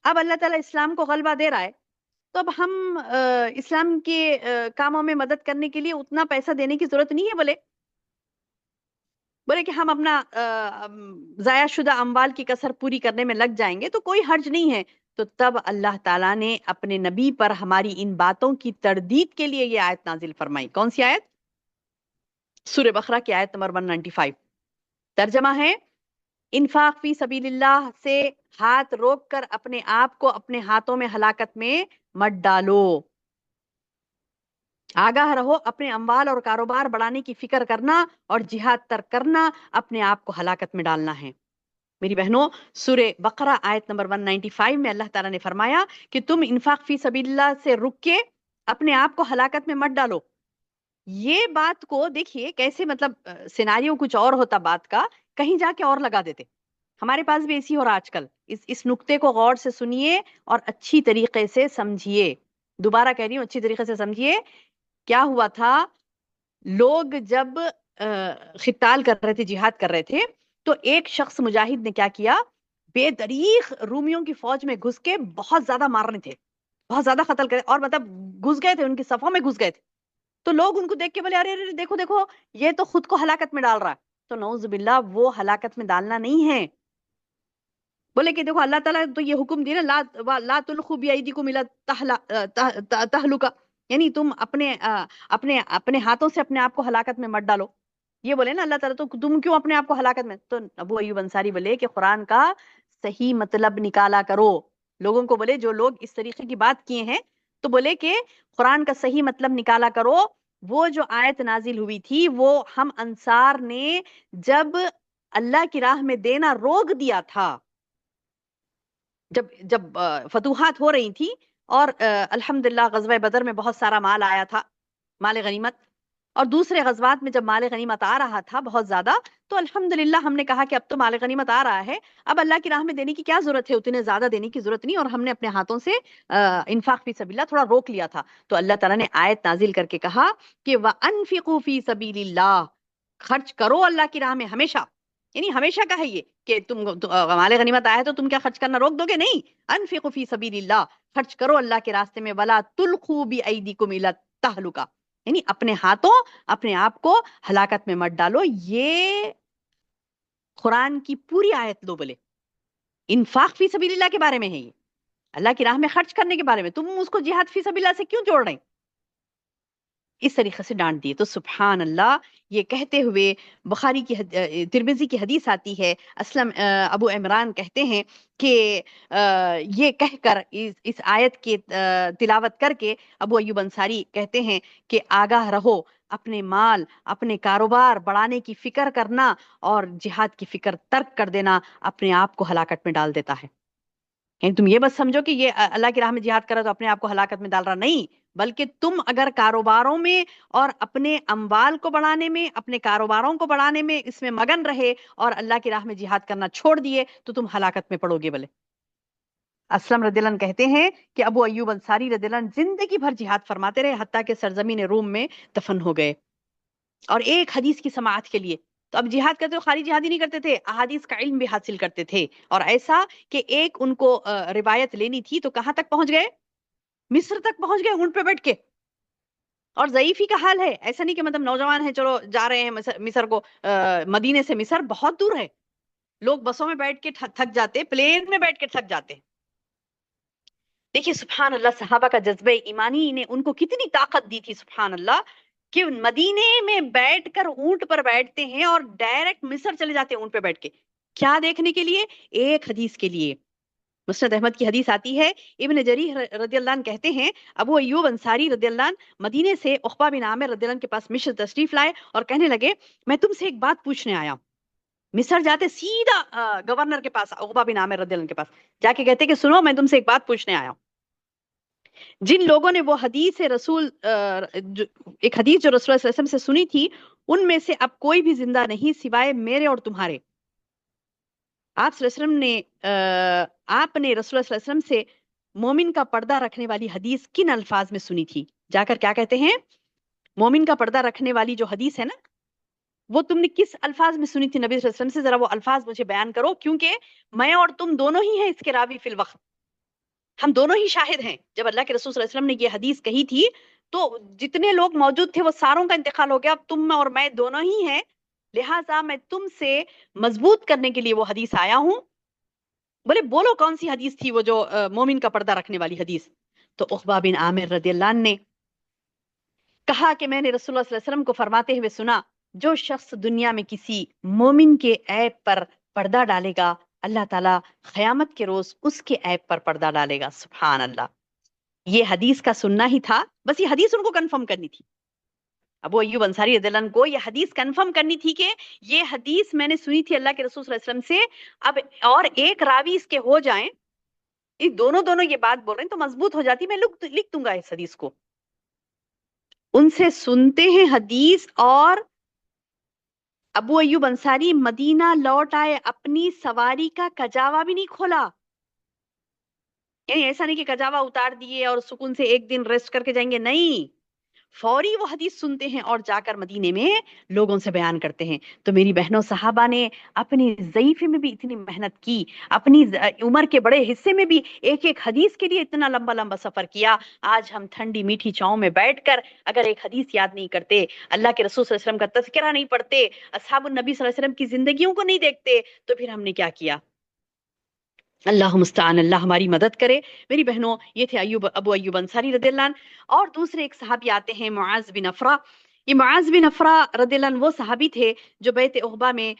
اب اللہ تعالیٰ اسلام کو غلبہ دے رہا ہے، تو اب ہم اسلام کے کاموں میں مدد کرنے کے لیے اتنا پیسہ دینے کی ضرورت نہیں ہے۔ بولے کہ ہم اپنا ضائع شدہ اموال کی کسر پوری کرنے میں لگ جائیں گے تو کوئی حرج نہیں ہے۔ تو تب اللہ تعالیٰ نے اپنے نبی پر ہماری ان باتوں کی تردید کے لیے یہ آیت نازل فرمائی۔ کون سی آیت؟ سورہ بقرہ کی آیت نمبر 195۔ ترجمہ ہے، انفاق فی سبیل اللہ سے ہاتھ روک کر اپنے آپ کو اپنے ہاتھوں میں ہلاکت میں مت ڈالو۔ آگاہ رہو، اپنے اموال اور کاروبار بڑھانے کی فکر کرنا اور جہاد ترک کرنا اپنے آپ کو ہلاکت میں ڈالنا ہے۔ میری بہنوں، سورہ بقرہ آیت نمبر 195 میں اللہ تعالیٰ نے فرمایا کہ تم انفاق فی سبیل اللہ سے رک کے اپنے آپ کو ہلاکت میں مت ڈالو۔ یہ بات کو دیکھیے کیسے، مطلب سیناریو کچھ اور ہوتا بات کا، کہیں جا کے اور لگا دیتے۔ ہمارے پاس بھی ایسی ہو رہا آج کل۔ اس نقطے کو غور سے سنیے اور اچھی طریقے سے سمجھیے۔ دوبارہ کہہ رہی ہوں، اچھی طریقے سے سمجھیے۔ کیا ہوا تھا؟ لوگ جب قتال کر رہے تھے، جہاد کر رہے تھے، تو ایک شخص مجاہد نے کیا کیا؟ بے دریغ رومیوں کی فوج میں گھس کے بہت زیادہ مارنے تھے، بہت زیادہ قتل کرے، اور مطلب گھس گئے تھے، ان کی صفوں میں گھس گئے تھے۔ تو لوگ ان کو دیکھ کے بولے ارے ارے دیکھو دیکھو، یہ تو خود کو ہلاکت میں ڈال رہا ہے۔ تو نعوذ باللہ، وہ ہلاکت میں ڈالنا نہیں ہے۔ بولے کہ دیکھو اللہ تعالیٰ تو یہ حکم دیا نا، لا تلقوا بأیدیکم الی التہلکہ، یعنی تم اپنے ہاتھوں سے اپنے آپ کو ہلاکت میں مت ڈالو۔ یہ بولے نا اللہ تعالیٰ، تو تم کیوں اپنے آپ کو ہلاکت میں؟ تو ابو ایوب انصاری بولے کہ قرآن کا صحیح مطلب نکالا کرو۔ لوگوں کو بولے، جو لوگ اس طریقے کی بات کیے ہیں، تو بولے کہ قرآن کا صحیح مطلب نکالا کرو۔ وہ جو آیت نازل ہوئی تھی، وہ ہم انصار نے جب اللہ کی راہ میں دینا روک دیا تھا، جب فتوحات ہو رہی تھی، اور الحمدللہ غزوہ بدر میں بہت سارا مال آیا تھا، مال غنیمت، اور دوسرے غزوات میں جب مال غنیمت آ رہا تھا بہت زیادہ، تو الحمدللہ ہم نے کہا کہ اب تو مال غنیمت آ رہا ہے، اب اللہ کی راہ میں دینے کی کیا ضرورت ہے، اتنے زیادہ دینے کی ضرورت نہیں، اور ہم نے اپنے ہاتھوں سے انفاق فی سبیل اللہ تھوڑا روک لیا تھا۔ تو اللہ تعالیٰ نے آیت نازل کر کے کہا کہ وَأَنفِقُوا فِي سَبِيلِ اللَّهِ، خرچ کرو اللہ کی راہ میں ہمیشہ، یعنی ہمیشہ کا ہے یہ کہ تم مال غنیمت آیا ہے تو تم کیا خرچ کرنا روک دو گے؟ نہیں، انفقوا فی سبیل اللہ، خرچ کرو اللہ کے راستے میں، ولا تلقوا بایدیکم الی التہلکہ، یعنی اپنے ہاتھوں اپنے آپ کو ہلاکت میں مت ڈالو۔ یہ قرآن کی پوری آیت لو بولے، انفاق فی سبیل اللہ کے بارے میں ہے، یہ اللہ کی راہ میں خرچ کرنے کے بارے میں، تم اس کو جہاد فی سبیل اللہ سے کیوں جوڑ رہے ہیں؟ اس طریقے سے ڈانٹ دیے۔ تو سبحان اللہ، یہ کہتے ہوئے بخاری کی ترمذی کی حدیث آتی ہے، اسلم ابو عمران کہتے ہیں کہ یہ کہہ کر اس آیت کی تلاوت کر کے ابو ایوب انصاری کہتے ہیں کہ آگاہ رہو، اپنے مال اپنے کاروبار بڑھانے کی فکر کرنا اور جہاد کی فکر ترک کر دینا اپنے آپ کو ہلاکت میں ڈال دیتا ہے۔ یعنی تم یہ بس سمجھو کہ یہ اللہ کی راہ میں جہاد کرا تو اپنے آپ کو ہلاکت میں ڈال رہا، نہیں، بلکہ تم اگر کاروباروں میں اور اپنے اموال کو بڑھانے میں، اپنے کاروباروں کو بڑھانے میں اس میں مگن رہے اور اللہ کی راہ میں جہاد کرنا چھوڑ دیے تو تم ہلاکت میں پڑو گے۔ بلے اسلم رضی اللہ عنہ کہتے ہیں کہ ابو ایوب انصاری رضی اللہ عنہ زندگی بھر جہاد فرماتے رہے حتیٰ کہ سرزمین روم میں دفن ہو گئے، اور ایک حدیث کی سماعت کے لیے۔ تو اب جہاد کرتے ہو خالی جہاد ہی نہیں کرتے تھے، احادیث کا علم بھی حاصل کرتے تھے، اور ایسا کہ ایک ان کو روایت لینی تھی تو کہاں تک پہنچ گئے؟ مصر تک پہنچ گئے اونٹ پہ بیٹھ کے۔ اور ضعیفی کا حال ہے، ایسا نہیں کہ مطلب نوجوان ہیں چلو جا رہے ہیں مصر کو، مدینے سے مصر بہت دور ہے، لوگ بسوں میں بیٹھ کے تھک جاتے، پلین میں بیٹھ کے تھک جاتے۔ دیکھیے سبحان اللہ، صحابہ کا جذبہ ایمانی نے ان کو کتنی طاقت دی تھی، سبحان اللہ، کہ مدینے میں بیٹھ کر اونٹ پر بیٹھتے ہیں اور ڈائریکٹ مصر چلے جاتے ہیں اونٹ پہ بیٹھ کے، کیا دیکھنے کے لیے؟ ایک حدیث کے لیے۔ مسند احمد کی حدیث آتی ہے، ابن جریر رضی اللہ عنہ کہتے ہیں ابو ایوب انصاری رضی اللہ عنہ مدینے سے عقبہ بن عامر رضی اللہ عنہ کے پاس مصر تشریف لائے اور کہنے لگے میں تم سے ایک بات پوچھنے آیا ہوں۔ مصر جاتے سیدھا گورنر کے پاس، عقبہ بن عامر رضی اللہ عنہ کے پاس جا کے کہتے کہ سنو میں تم سے ایک بات پوچھنے آیا ہوں۔ جن لوگوں نے وہ حدیث رسول ایک حدیث جو رسول اللہ صلی اللہ علیہ وسلم سے سنی تھی، ان میں سے اب کوئی بھی زندہ نہیں سوائے میرے اور تمہارے۔ آپ صلی اللہ علیہ وسلم نے آپ نے رسول اللہ صلی اللہ علیہ وسلم سے مومن کا پردہ رکھنے والی حدیث کن الفاظ میں سنی تھی؟ جا کر کیا کہتے ہیں؟ مومن کا پردہ رکھنے والی جو حدیث ہے نا، وہ تم نے کس الفاظ میں سنی تھی نبی صلی اللہ علیہ وسلم سے؟ ذرا وہ الفاظ مجھے بیان کرو، کیونکہ میں اور تم دونوں ہی ہیں اس کے راوی فی الوقت، ہم دونوں ہی شاہد ہیں۔ جب اللہ کے رسول صلی اللہ علیہ وسلم نے یہ حدیث کہی تھی تو جتنے لوگ موجود تھے وہ ساروں کا انتقال ہو گیا، اب تم اور میں دونوں ہی ہیں، لہٰذا میں تم سے مضبوط کرنے کے لیے وہ حدیث آیا ہوں۔ بولے بولو کون سی حدیث تھی وہ جو مومن کا پردہ رکھنے والی حدیث؟ تو عقبہ بن عامر رضی اللہ عنہ نے کہا کہ میں نے رسول اللہ صلی اللہ علیہ وسلم کو فرماتے ہوئے سنا، جو شخص دنیا میں کسی مومن کے عیب پر پردہ ڈالے گا، اللہ تعالیٰ قیامت کے روز اس کے عیب پر پردہ ڈالے گا۔ سبحان اللہ، یہ حدیث کا سننا ہی تھا، بس یہ حدیث ان کو کنفرم کرنی تھی۔ ابو ایوب انصاری رضی اللہ عنہ کو یہ حدیث کنفرم کرنی تھی کہ یہ حدیث میں نے سنی تھی اللہ کے رسول صلی اللہ علیہ وسلم سے، اب اور ایک راوی اس کے ہو جائیں، یہ دونوں یہ بات بول رہے ہیں تو مضبوط ہو جاتی، میں لکھ دوں گا اس حدیث کو۔ ان سے سنتے ہیں حدیث، اور ابو ایوب انصاری مدینہ لوٹ آئے، اپنی سواری کا کجاوا بھی نہیں کھولا، یعنی ایسا نہیں کہ کجاوا اتار دیے اور سکون سے ایک دن ریسٹ کر کے جائیں گے، نہیں، فوری وہ حدیث سنتے ہیں اور جا کر مدینے میں لوگوں سے بیان کرتے ہیں۔ تو میری بہنوں، صحابہ نے اپنی ضعیفے میں بھی اتنی محنت کی، اپنی عمر کے بڑے حصے میں بھی ایک ایک حدیث کے لیے اتنا لمبا لمبا سفر کیا۔ آج ہم ٹھنڈی میٹھی چھاؤں میں بیٹھ کر اگر ایک حدیث یاد نہیں کرتے، اللہ کے رسول صلی اللہ علیہ وسلم کا تذکرہ نہیں پڑھتے، اصحاب النبی صلی اللہ علیہ وسلم کی زندگیوں کو نہیں دیکھتے، تو پھر ہم نے کیا کیا؟ اللہ مستعان، اللہ ہماری مدد کرے۔ میری بہنوں، یہ تھے ابو ایوب انصاری رضی اللہ عنہ۔ اور دوسرے ایک صحابی آتے ہیں، معاذ بن افرا۔ یہ معاذ بن افرا رضی اللہ عنہ وہ صحابی تھے جو بیعت عقبہ میں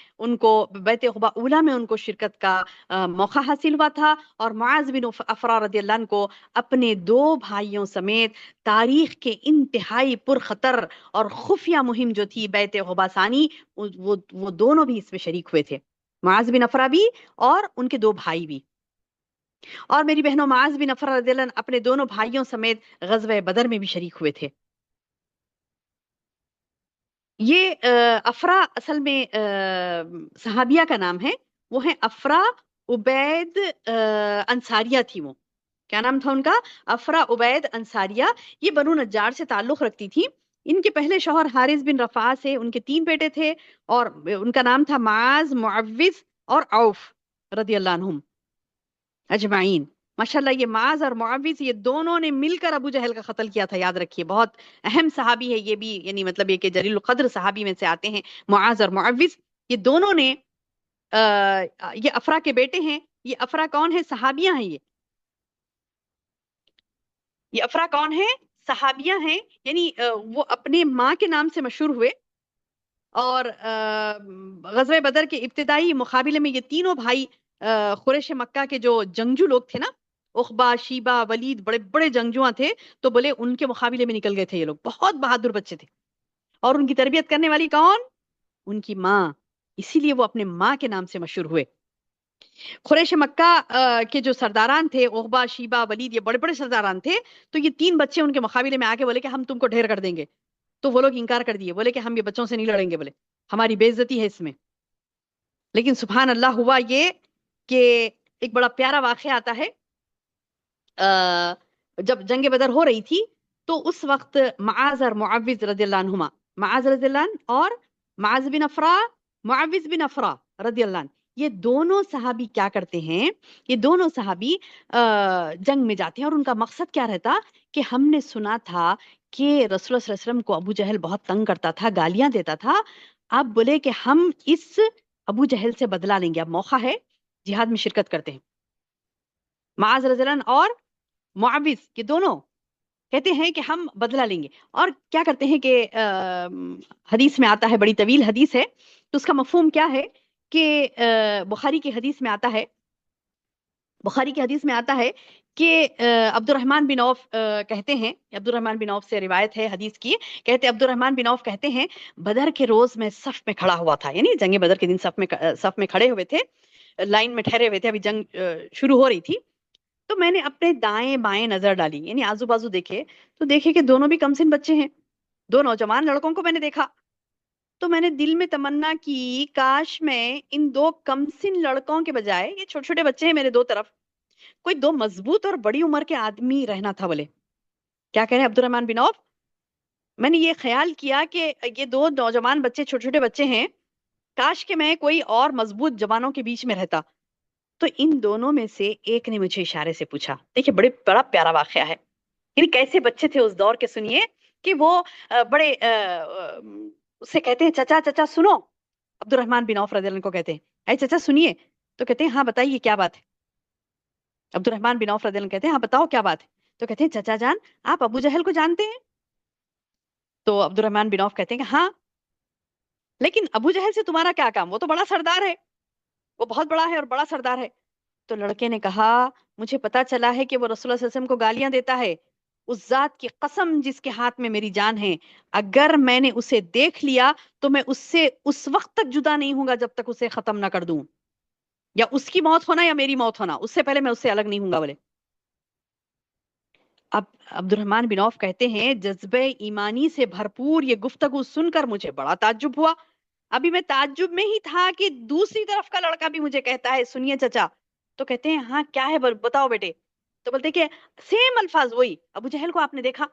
بیعت عقبہ اولیٰ میں ان کو شرکت کا موقع حاصل ہوا تھا، اور معاذ بن افرا رضی اللہ عنہ کو اپنے دو بھائیوں سمیت تاریخ کے انتہائی پرخطر اور خفیہ مہم جو تھی بیعت عقبہ ثانی، وہ دونوں بھی اس میں شریک ہوئے تھے، معاذ بن افرا بھی اور ان کے دو بھائی بھی۔ اور میری بہنوں، معاذ بن افرا رضی اللہ عنہ اپنے دونوں بھائیوں سمیت غزوہ بدر میں بھی شریک ہوئے تھے۔ یہ افرا اصل میں صحابیہ کا نام ہے، وہ ہیں افرا عبید انصاریہ تھی۔ وہ کیا نام تھا ان کا؟ افرا عبید انصاریہ۔ یہ بنو نجار سے تعلق رکھتی تھی۔ ان کے پہلے شوہر حارث بن رفاع سے ان کے 3 بیٹے تھے، اور ان کا نام تھا معاذ، معوذ اور عوف رضی اللہ عنہم اجمعین۔ ماشاءاللہ، یہ معاذ اور معوذ یہ دونوں نے مل کر ابو جہل کا قتل کیا تھا، یاد رکھیے، بہت اہم صحابی ہے یہ بھی، یعنی مطلب یہ کہ جلیل القدر صحابی میں سے آتے ہیں معاذ اور معوذ۔ یہ دونوں نے یہ افرا کے بیٹے ہیں، یہ افرا کون ہے؟ صحابیاں ہیں یہ افرا کون ہے؟ صحابیاں ہیں، یعنی وہ اپنے ماں کے نام سے مشہور ہوئے، اور غزوہ بدر کے ابتدائی مقابلے میں یہ تینوں بھائی قریش مکہ کے جو جنگجو لوگ تھے نا، عقبہ، شیبہ، ولید، بڑے بڑے جنگجو تھے، تو بولے ان کے مقابلے میں نکل گئے تھے یہ لوگ، بہت بہادر بچے تھے، اور ان کی تربیت کرنے والی کون؟ ان کی ماں، اسی لیے وہ اپنے ماں کے نام سے مشہور ہوئے۔ قریش مکہ کے جو سرداران تھے، عقبہ، شیبہ، ولید، یہ بڑے بڑے سرداران تھے، تو یہ تین بچے ان کے مقابلے میں آ کے بولے کہ ہم تم کو ڈھیر کر دیں گے، تو وہ لوگ انکار کر دیے، بولے کہ ہم یہ بچوں سے نہیں لڑیں گے، بولے ہماری بے عزتی ہے اس میں۔ لیکن سبحان اللہ ہوا یہ کہ ایک بڑا پیارا واقعہ آتا ہے، جب جنگ بدر ہو رہی تھی تو اس وقت معاذ اور معوذ رضی اللہ عنہما، معاذ رضی اللہ عنہ اور معاذ بن افرا، معوذ بن افرا رضی اللہ عنہ، یہ دونوں صحابی کیا کرتے ہیں؟ یہ دونوں صحابی جنگ میں جاتے ہیں، اور ان کا مقصد کیا رہتا کہ ہم نے سنا تھا کہ رسول اللہ صلی اللہ علیہ وسلم کو ابو جہل بہت تنگ کرتا تھا، گالیاں دیتا تھا، اب بولے کہ ہم اس ابو جہل سے بدلہ لیں گے، اب موقع ہے، جہاد میں شرکت کرتے ہیں۔ معاذ رضی اللہ عنہ اور معوذ یہ دونوں کہتے ہیں کہ ہم بدلہ لیں گے، اور کیا کرتے ہیں کہ حدیث میں آتا ہے، بڑی طویل حدیث ہے، تو اس کا مفہوم کیا ہے کہ بخاری کی حدیث میں آتا ہے، بخاری کی حدیث میں آتا ہے کہ عبد الرحمن بن عوف کہتے ہیں، عبد الرحمن بن عوف سے روایت ہے حدیث کی، کہتے عبد الرحمن بن عوف کہتے ہیں بدر کے روز میں صف میں کھڑا ہوا تھا، یعنی جنگ بدر کے دن صف میں کھڑے ہوئے تھے، لائن میں ٹھہرے ہوئے تھے، ابھی جنگ شروع ہو رہی تھی، تو میں نے اپنے دائیں بائیں نظر ڈالی، یعنی آزو بازو دیکھے، تو دیکھے کہ دونوں بھی کمسن بچے ہیں، دو نوجوان لڑکوں کو میں نے دیکھا، تو میں نے دل میں تمنا کی کاش میں ان دو کمسن لڑکوں کے بجائے، یہ چھوٹے چھوٹے بچے ہیں میرے دو طرف، کوئی دو مضبوط اور بڑی عمر کے آدمی رہنا تھا، بولے کیا کہہ رہے ہیں عبد الرحمن بن عوف؟ میں نے یہ خیال کیا کہ یہ دو نوجوان بچے، چھوٹے چھوٹے بچے ہیں، کاش کہ میں کوئی اور مضبوط جوانوں کے بیچ میں رہتا۔ تو ان دونوں میں سے ایک نے مجھے اشارے سے پوچھا، دیکھیے بڑا پیارا واقعہ ہے، یعنی کیسے بچے تھے اس دور کے، سنیے کہ وہ بڑے اس سے کہتے ہیں چچا چچا سنو، عبد الرحمن بن عوف رضی اللہ عنہ کو کہتے ہیں اے چچا سنیے، تو کہتے ہیں ہاں بتائیے کیا بات ہے، عبد الرحمن بن عوف رضی اللہ عنہ کہتے ہیں ہاں بتاؤ کیا بات ہے، تو کہتے ہیں چچا جان آپ ابو جہل کو جانتے ہیں؟ تو عبد الرحمن بن عوف کہتے ہیں کہ ہاں، لیکن ابو جہل سے تمہارا کیا کام، وہ تو بڑا سردار ہے، وہ بہت بڑا ہے اور بڑا سردار ہے۔ تو لڑکے نے کہا مجھے پتا چلا ہے کہ وہ رسول اللہ صلی اللہ علیہ وسلم کو گالیاں دیتا ہے، اس ذات کی قسم جس کے ہاتھ میں میری جان ہے، اگر میں نے اسے دیکھ لیا تو میں اس سے اس وقت تک جدا نہیں ہوں گا جب تک اسے ختم نہ کر دوں، یا اس کی موت ہونا یا میری موت ہونا، اس سے پہلے میں اس سے الگ نہیں ہوں گا، بولے۔ اب عبد الرحمن بن عوف کہتے ہیں جذبہ ایمانی سے بھرپور یہ گفتگو سن کر مجھے بڑا تعجب ہوا، ابھی میں تعجب میں ہی تھا کہ دوسری طرف کا لڑکا بھی مجھے کہتا ہے سنیے چچا، تو کہتے ہیں ہاں کیا ہے بتاؤ بیٹے، تو بولتے کہ سیم الفاظ وہی، ابو جہل کو آپ نے دیکھا؟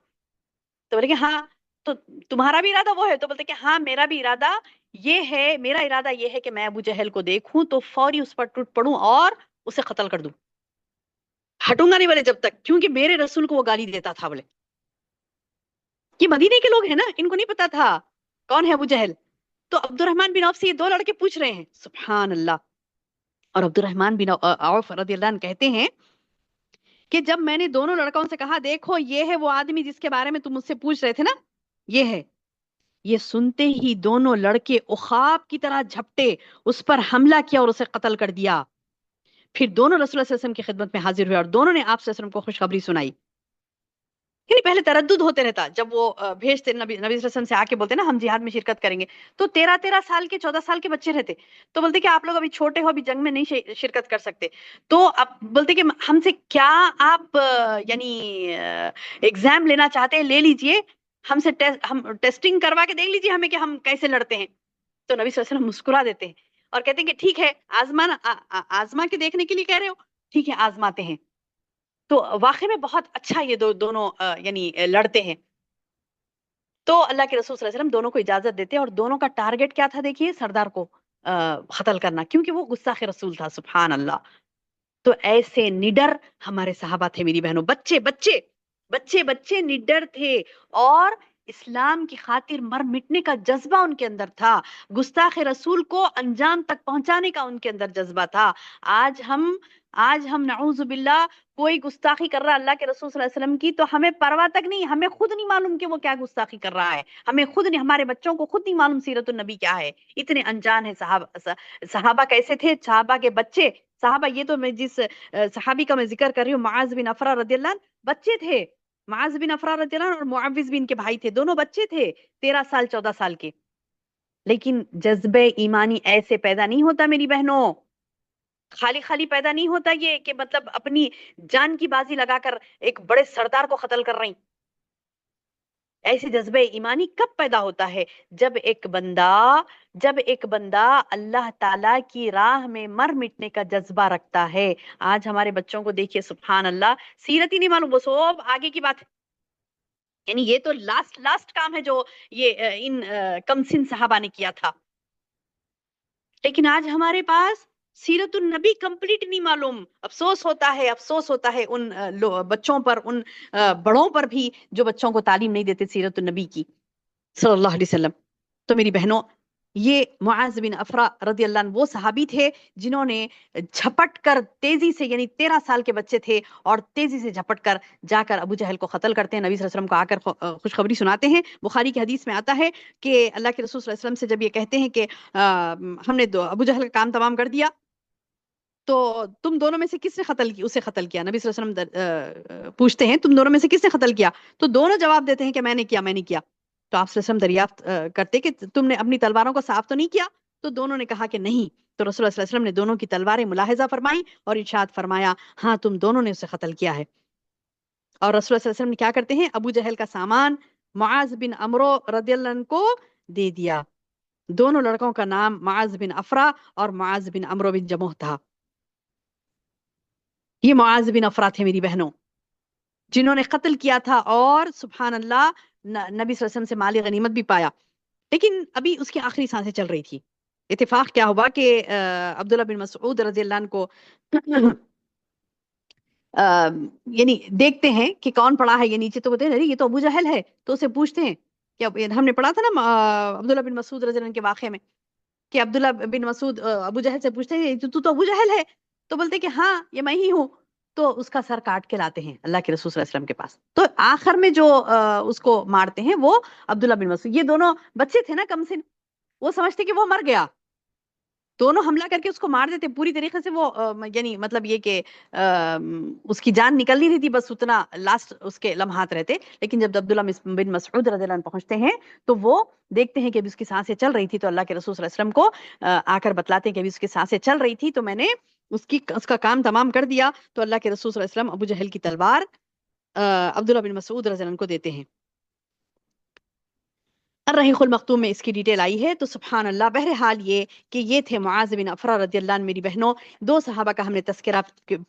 تو بولے کہ ہاں، تو تمہارا بھی ارادہ وہ ہے؟ تو بولتے کہ ہاں میرا بھی ارادہ یہ ہے، میرا ارادہ یہ ہے کہ میں ابو جہل کو دیکھوں تو فوری اس پر ٹوٹ پڑوں اور اسے قتل کر دوں، ہٹوں گا نہیں بولے جب تک، کیونکہ میرے رسول کو وہ گالی دیتا تھا، بولے یہ مدینے کے لوگ ہیں نا، ان کو نہیں پتا تھا کون ہے ابو جہل، تو عبد الرحمن بن عوف سے یہ دو لڑکے پوچھ رہے ہیں، سبحان اللہ۔ اور عبد الرحمن بن عوف رضی اللہ عنہ کہتے ہیں کہ جب میں نے دونوں لڑکوں سے کہا دیکھو یہ ہے وہ آدمی جس کے بارے میں تم مجھ سے پوچھ رہے تھے نا، یہ ہے، یہ سنتے ہی دونوں لڑکے عقاب کی طرح جھپٹے، اس پر حملہ کیا اور اسے قتل کر دیا، پھر دونوں رسول اللہ صلی اللہ علیہ وسلم کی خدمت میں حاضر ہوئے اور دونوں نے آپ صلی اللہ علیہ وسلم کو خوشخبری سنائی۔ یعنی پہلے تردد ہوتے رہتا، جب وہ بھیجتے نبی صلی اللہ علیہ وسلم سے آ کے بولتے نا ہم جہاد میں شرکت کریں گے، تو 13 سال کے 14 سال کے بچے رہتے، تو بولتے کہ آپ لوگ ابھی چھوٹے ہو، ابھی جنگ میں نہیں شرکت کر سکتے، تو اب بولتے کہ ہم سے کیا آپ یعنی ایگزام لینا چاہتے ہیں، لے لیجئے، ہم سے ہم ٹیسٹنگ کروا کے دیکھ لیجئے ہمیں کہ ہم کیسے لڑتے ہیں۔ تو نبی صلی اللہ علیہ وسلم مسکرا دیتے ہیں اور کہتے ہیں کہ ٹھیک ہے، آزما کے دیکھنے کے لیے کہہ رہے ہو، ٹھیک ہے آزماتے ہیں۔ تو واقعی میں بہت اچھا یہ دونوں یعنی لڑتے ہیں۔ تو اللہ کے رسول صلی اللہ علیہ وسلم دونوں کو اجازت دیتے، اور دونوں کا ٹارگٹ کیا تھا دیکھیے، سردار کو قتل کرنا، کیونکہ وہ گستاخ رسول تھا، سبحان اللہ۔ تو ایسے نڈر ہمارے صحابہ تھے میری بہنوں، بچے بچے بچے بچے نڈر تھے، اور اسلام کی خاطر مر مٹنے کا جذبہ ان کے اندر تھا، گستاخ رسول کو انجام تک پہنچانے کا ان کے اندر جذبہ تھا۔ آج ہم آج ہم نعوذ باللہ کوئی گستاخی کر رہا ہے اللہ کے رسول صلی اللہ علیہ وسلم کی تو ہمیں پرواہ تک نہیں، ہمیں خود نہیں معلوم کہ وہ کیا گستاخی کر رہا ہے، ہمیں خود نہیں، ہمارے بچوں کو خود نہیں معلوم سیرت النبی کیا ہے، اتنے انجان ہیں صحابہ کیسے تھے، صحابہ کے بچے، صحابہ یہ تو میں جس صحابی کا میں ذکر کر رہی ہوں معاذ بن افرا رضی اللہ عنہ، بچے تھے، معاذ بن افرا رضی اللہ عنہ اور معوذ بن کے بھائی تھے، دونوں بچے تھے 13 سال 14 سال کے، لیکن جذبہ ایمانی ایسے پیدا نہیں ہوتا میری بہنوں، خالی خالی پیدا نہیں ہوتا یہ کہ مطلب اپنی جان کی بازی لگا کر ایک بڑے سردار کو قتل کر رہی، ایسے جذبہ ایمانی کب پیدا ہوتا ہے؟ جب ایک بندہ اللہ تعالی کی راہ میں مر مٹنے کا جذبہ رکھتا ہے۔ آج ہمارے بچوں کو دیکھیے سبحان اللہ، سیرت ہی نہیں معلوم، وہ سب آگے کی بات ہے، یعنی یہ تو لاسٹ لاسٹ کام ہے جو یہ ان کم سن صحابہ نے کیا تھا، لیکن آج ہمارے پاس سیرت النبی کمپلیٹ نہیں معلوم۔ افسوس ہوتا ہے، افسوس ہوتا ہے ان بچوں پر، ان بڑوں پر بھی جو بچوں کو تعلیم نہیں دیتے سیرت النبی کی صلی اللہ علیہ وسلم۔ تو میری بہنوں، یہ معاذ بن افرا رضی اللہ عنہ وہ صحابی تھے جنہوں نے جھپٹ کر تیزی سے، یعنی 13 سال کے بچے تھے اور تیزی سے جھپٹ کر جا کر ابو جہل کو قتل کرتے ہیں، نبی صلی اللہ علیہ وسلم کو آ کر خوشخبری سناتے ہیں۔ بخاری کی حدیث میں آتا ہے کہ اللہ کے رسول صلی اللہ علیہ وسلم سے جب یہ کہتے ہیں کہ ہم نے ابو جہل کا کام تمام کر دیا، تو تم دونوں میں سے کس نے قتل کیا؟ اسے قتل کیا۔ نبی صلی اللہ علیہ وسلم پوچھتے ہیں تم دونوں میں سے کس نے قتل کیا؟ تو دونوں جواب دیتے ہیں کہ میں نے کیا، میں نے کیا۔ تو آپ صلی اللہ علیہ وسلم دریافت کرتے کہ تم نے اپنی تلواروں کو صاف تو نہیں کیا؟ تو دونوں نے کہا کہ نہیں۔ تو رسول اللہ صلی اللہ علیہ وسلم نے دونوں کی تلواریں ملاحظہ فرمائی اور ارشاد فرمایا ہاں تم دونوں نے اسے قتل کیا ہے۔ اور رسول اللہ صلی اللہ علیہ وسلم نے کیا کرتے ہیں؟ ابو جہل کا سامان معاذ بن عمرو رضی اللہ عنہ کو دے دیا۔ دونوں لڑکوں کا نام معاذ بن افرا اور معاذ بن عمرو بن جموح تھا۔ یہ معاذ بن افرا تھے میری بہنوں، جنہوں نے قتل کیا تھا اور سبحان اللہ نبی صلی اللہ علیہ وسلم سے مالی غنیمت بھی پایا، لیکن ابھی اس کی آخری سانسیں چل رہی تھی۔ اتفاق کیا ہوا کہ عبداللہ بن مسعود رضی اللہ عنہ کو یعنی دیکھتے ہیں کہ کون پڑا ہے یہ نیچے، تو بولتے ہیں ارے یہ تو ابو جہل ہے، تو اسے پوچھتے ہیں کہ ہم نے پڑھا تھا نا عبداللہ بن مسعود رضی اللہ عنہ کے واقعے میں کہ عبداللہ بن مسعود ابو جہل سے پوچھتے ہیں تو ابو جہل ہے؟ تو بولتے کہ ہاں یہ میں ہی ہوں۔ تو اس کا سر کاٹ کے لاتے ہیں اللہ کے رسول صلی اللہ علیہ وسلم کے پاس، تو آخر میں جو اس کو مارتے ہیں وہ عبداللہ بن مسعود، یہ دونوں بچے تھے نا کم سن، وہ سمجھتے کہ وہ مر گیا، دونوں حملہ کر کے اس کو مار دیتے پوری طریقے سے، وہ یعنی مطلب یہ کہ اس کی جان نکل نہیں رہی تھی، بس اتنا لاسٹ اس کے لمحات رہتے، لیکن جب عبداللہ بن مسعود رضی اللہ عنہ پہنچتے ہیں تو وہ دیکھتے ہیں کہ ابھی اس کی سانسیں چل رہی تھی، تو اللہ کے رسول صلی اللہ علیہ وسلم کو آ کر بتلاتے ہیں کہ ابھی اس کی سانسیں چل رہی تھی تو میں نے اس کا کام تمام کر دیا۔ تو اللہ کے رسول صلی اللہ علیہ وسلم ابو جہل کی تلوار عبداللہ بن مسعود رضی اللہ عنہ کو دیتے ہیں۔ الرحیق المختوم میں اس کی ڈیٹیل آئی ہے، تو سبحان اللہ، بہرحال یہ تھے معاذ بن افرا رضی اللہ عنہ۔ میری بہنوں، دو صحابہ کا ہم نے تذکرہ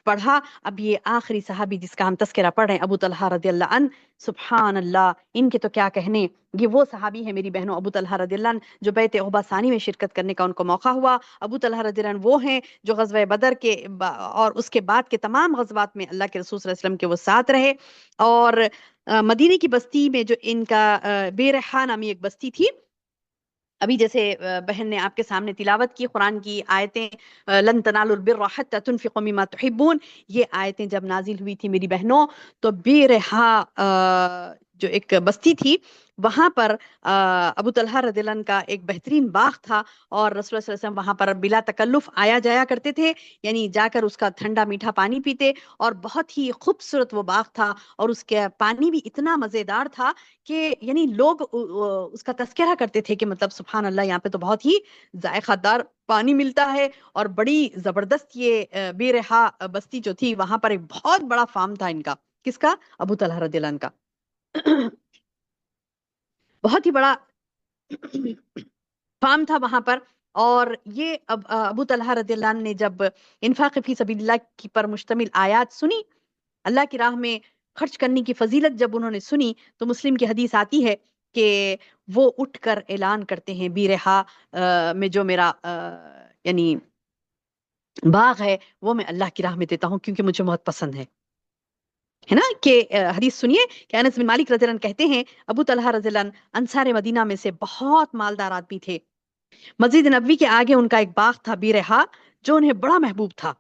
پڑھا، اب یہ آخری صحابی جس کا ہم تذکرہ پڑھ رہے ہیں ابو طلحہ رضی اللہ عنہ، سبحان اللہ، ان کے تو کیا کہنے، یہ وہ صحابی ہیں میری بہنوں ابو طلحہ رضی اللہ عنہ جو بیعت عقبہ ثانی میں شرکت کرنے کا ان کو موقع ہوا۔ ابو طلحہ رضی اللہ عنہ وہ ہیں جو غزوہ بدر کے اور اس کے بعد کے تمام غزوات میں اللہ کے رسول صلی اللہ علیہ وسلم کے وہ ساتھ رہے، اور مدینے کی بستی میں جو ان کا بیرحا نامی ایک بستی تھی، ابھی جیسے بہن نے آپ کے سامنے تلاوت کی قرآن کی آیتیں، لن تنالوا البر حتى تنفقوا مما تحبون، یہ آیتیں جب نازل ہوئی تھی میری بہنوں تو بیرحا جو ایک بستی تھی وہاں پر ابو طلحہ رضی اللہ عنہ کا ایک بہترین باغ تھا، اور رسول اللہ صلی اللہ علیہ وسلم وہاں پر بلا تکلف آیا جایا کرتے تھے، یعنی جا کر اس کا ٹھنڈا میٹھا پانی پیتے، اور بہت ہی خوبصورت وہ باغ تھا، اور اس کے پانی بھی اتنا مزیدار تھا کہ یعنی لوگ اس کا تذکرہ کرتے تھے کہ مطلب سبحان اللہ یہاں پہ تو بہت ہی ذائقہ دار پانی ملتا ہے، اور بڑی زبردست یہ بیرحا بستی جو تھی وہاں پر ایک بہت بڑا فارم تھا ان کا، کس کا؟ ابو طلحہ رضی اللہ عنہ کا، بہت ہی بڑا فارم تھا وہاں پر۔ اور یہ ابو طلحہ رضی اللہ عنہ نے جب انفاق فی سبیل اللہ کی پر مشتمل آیات سنی، اللہ کی راہ میں خرچ کرنے کی فضیلت جب انہوں نے سنی، تو مسلم کی حدیث آتی ہے کہ وہ اٹھ کر اعلان کرتے ہیں بیرحا میں جو میرا یعنی باغ ہے وہ میں اللہ کی راہ میں دیتا ہوں کیونکہ مجھے بہت پسند ہے نا، کہ حدیث سنیے کہ انس بن مالک رضی اللہ عنہ کہتے ہیں ابو طلحہ رضی اللہ عنہ انصار مدینہ میں سے بہت مالدار آدمی تھے، مسجد نبوی کے آگے ان کا ایک باغ تھا بیرحا جو انہیں بڑا محبوب تھا،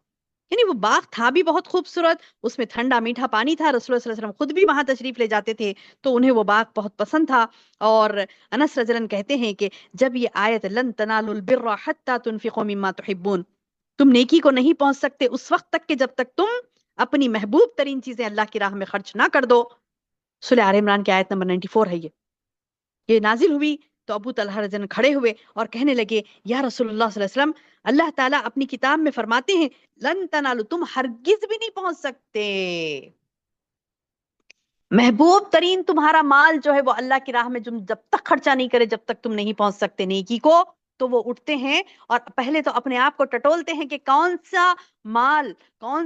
یعنی وہ باغ تھا بھی بہت خوبصورت، اس میں ٹھنڈا میٹھا پانی تھا، رسول اللہ صلی اللہ علیہ وسلم خود بھی وہاں تشریف لے جاتے تھے، تو انہیں وہ باغ بہت پسند تھا۔ اور انس رضی اللہ عنہ کہتے ہیں کہ جب یہ آیت لن تنالوا البر حتى تنفقوا مما تحبون، تم نیکی کو نہیں پہنچ سکتے اس وقت تک کہ جب تک تم اپنی محبوب ترین چیزیں اللہ کی راہ میں خرچ نہ کر دو۔ سورہ آل عمران کی آیت نمبر 94 ہے یہ نازل ہوئی تو ابو طلحہ رضی اللہ عنہ کھڑے ہوئے اور کہنے لگے یا رسول اللہ صلی اللہ علیہ وسلم، اللہ تعالیٰ اپنی کتاب میں فرماتے ہیں لن تنالو، تم ہرگز بھی نہیں پہنچ سکتے، محبوب ترین تمہارا مال جو ہے وہ اللہ کی راہ میں جب تک خرچہ نہیں کرے جب تک تم نہیں پہنچ سکتے نیکی کو۔ تو وہ اٹھتے ہیں اور پہلے تو اپنے آپ کو ٹٹولتے ہیں کہ کون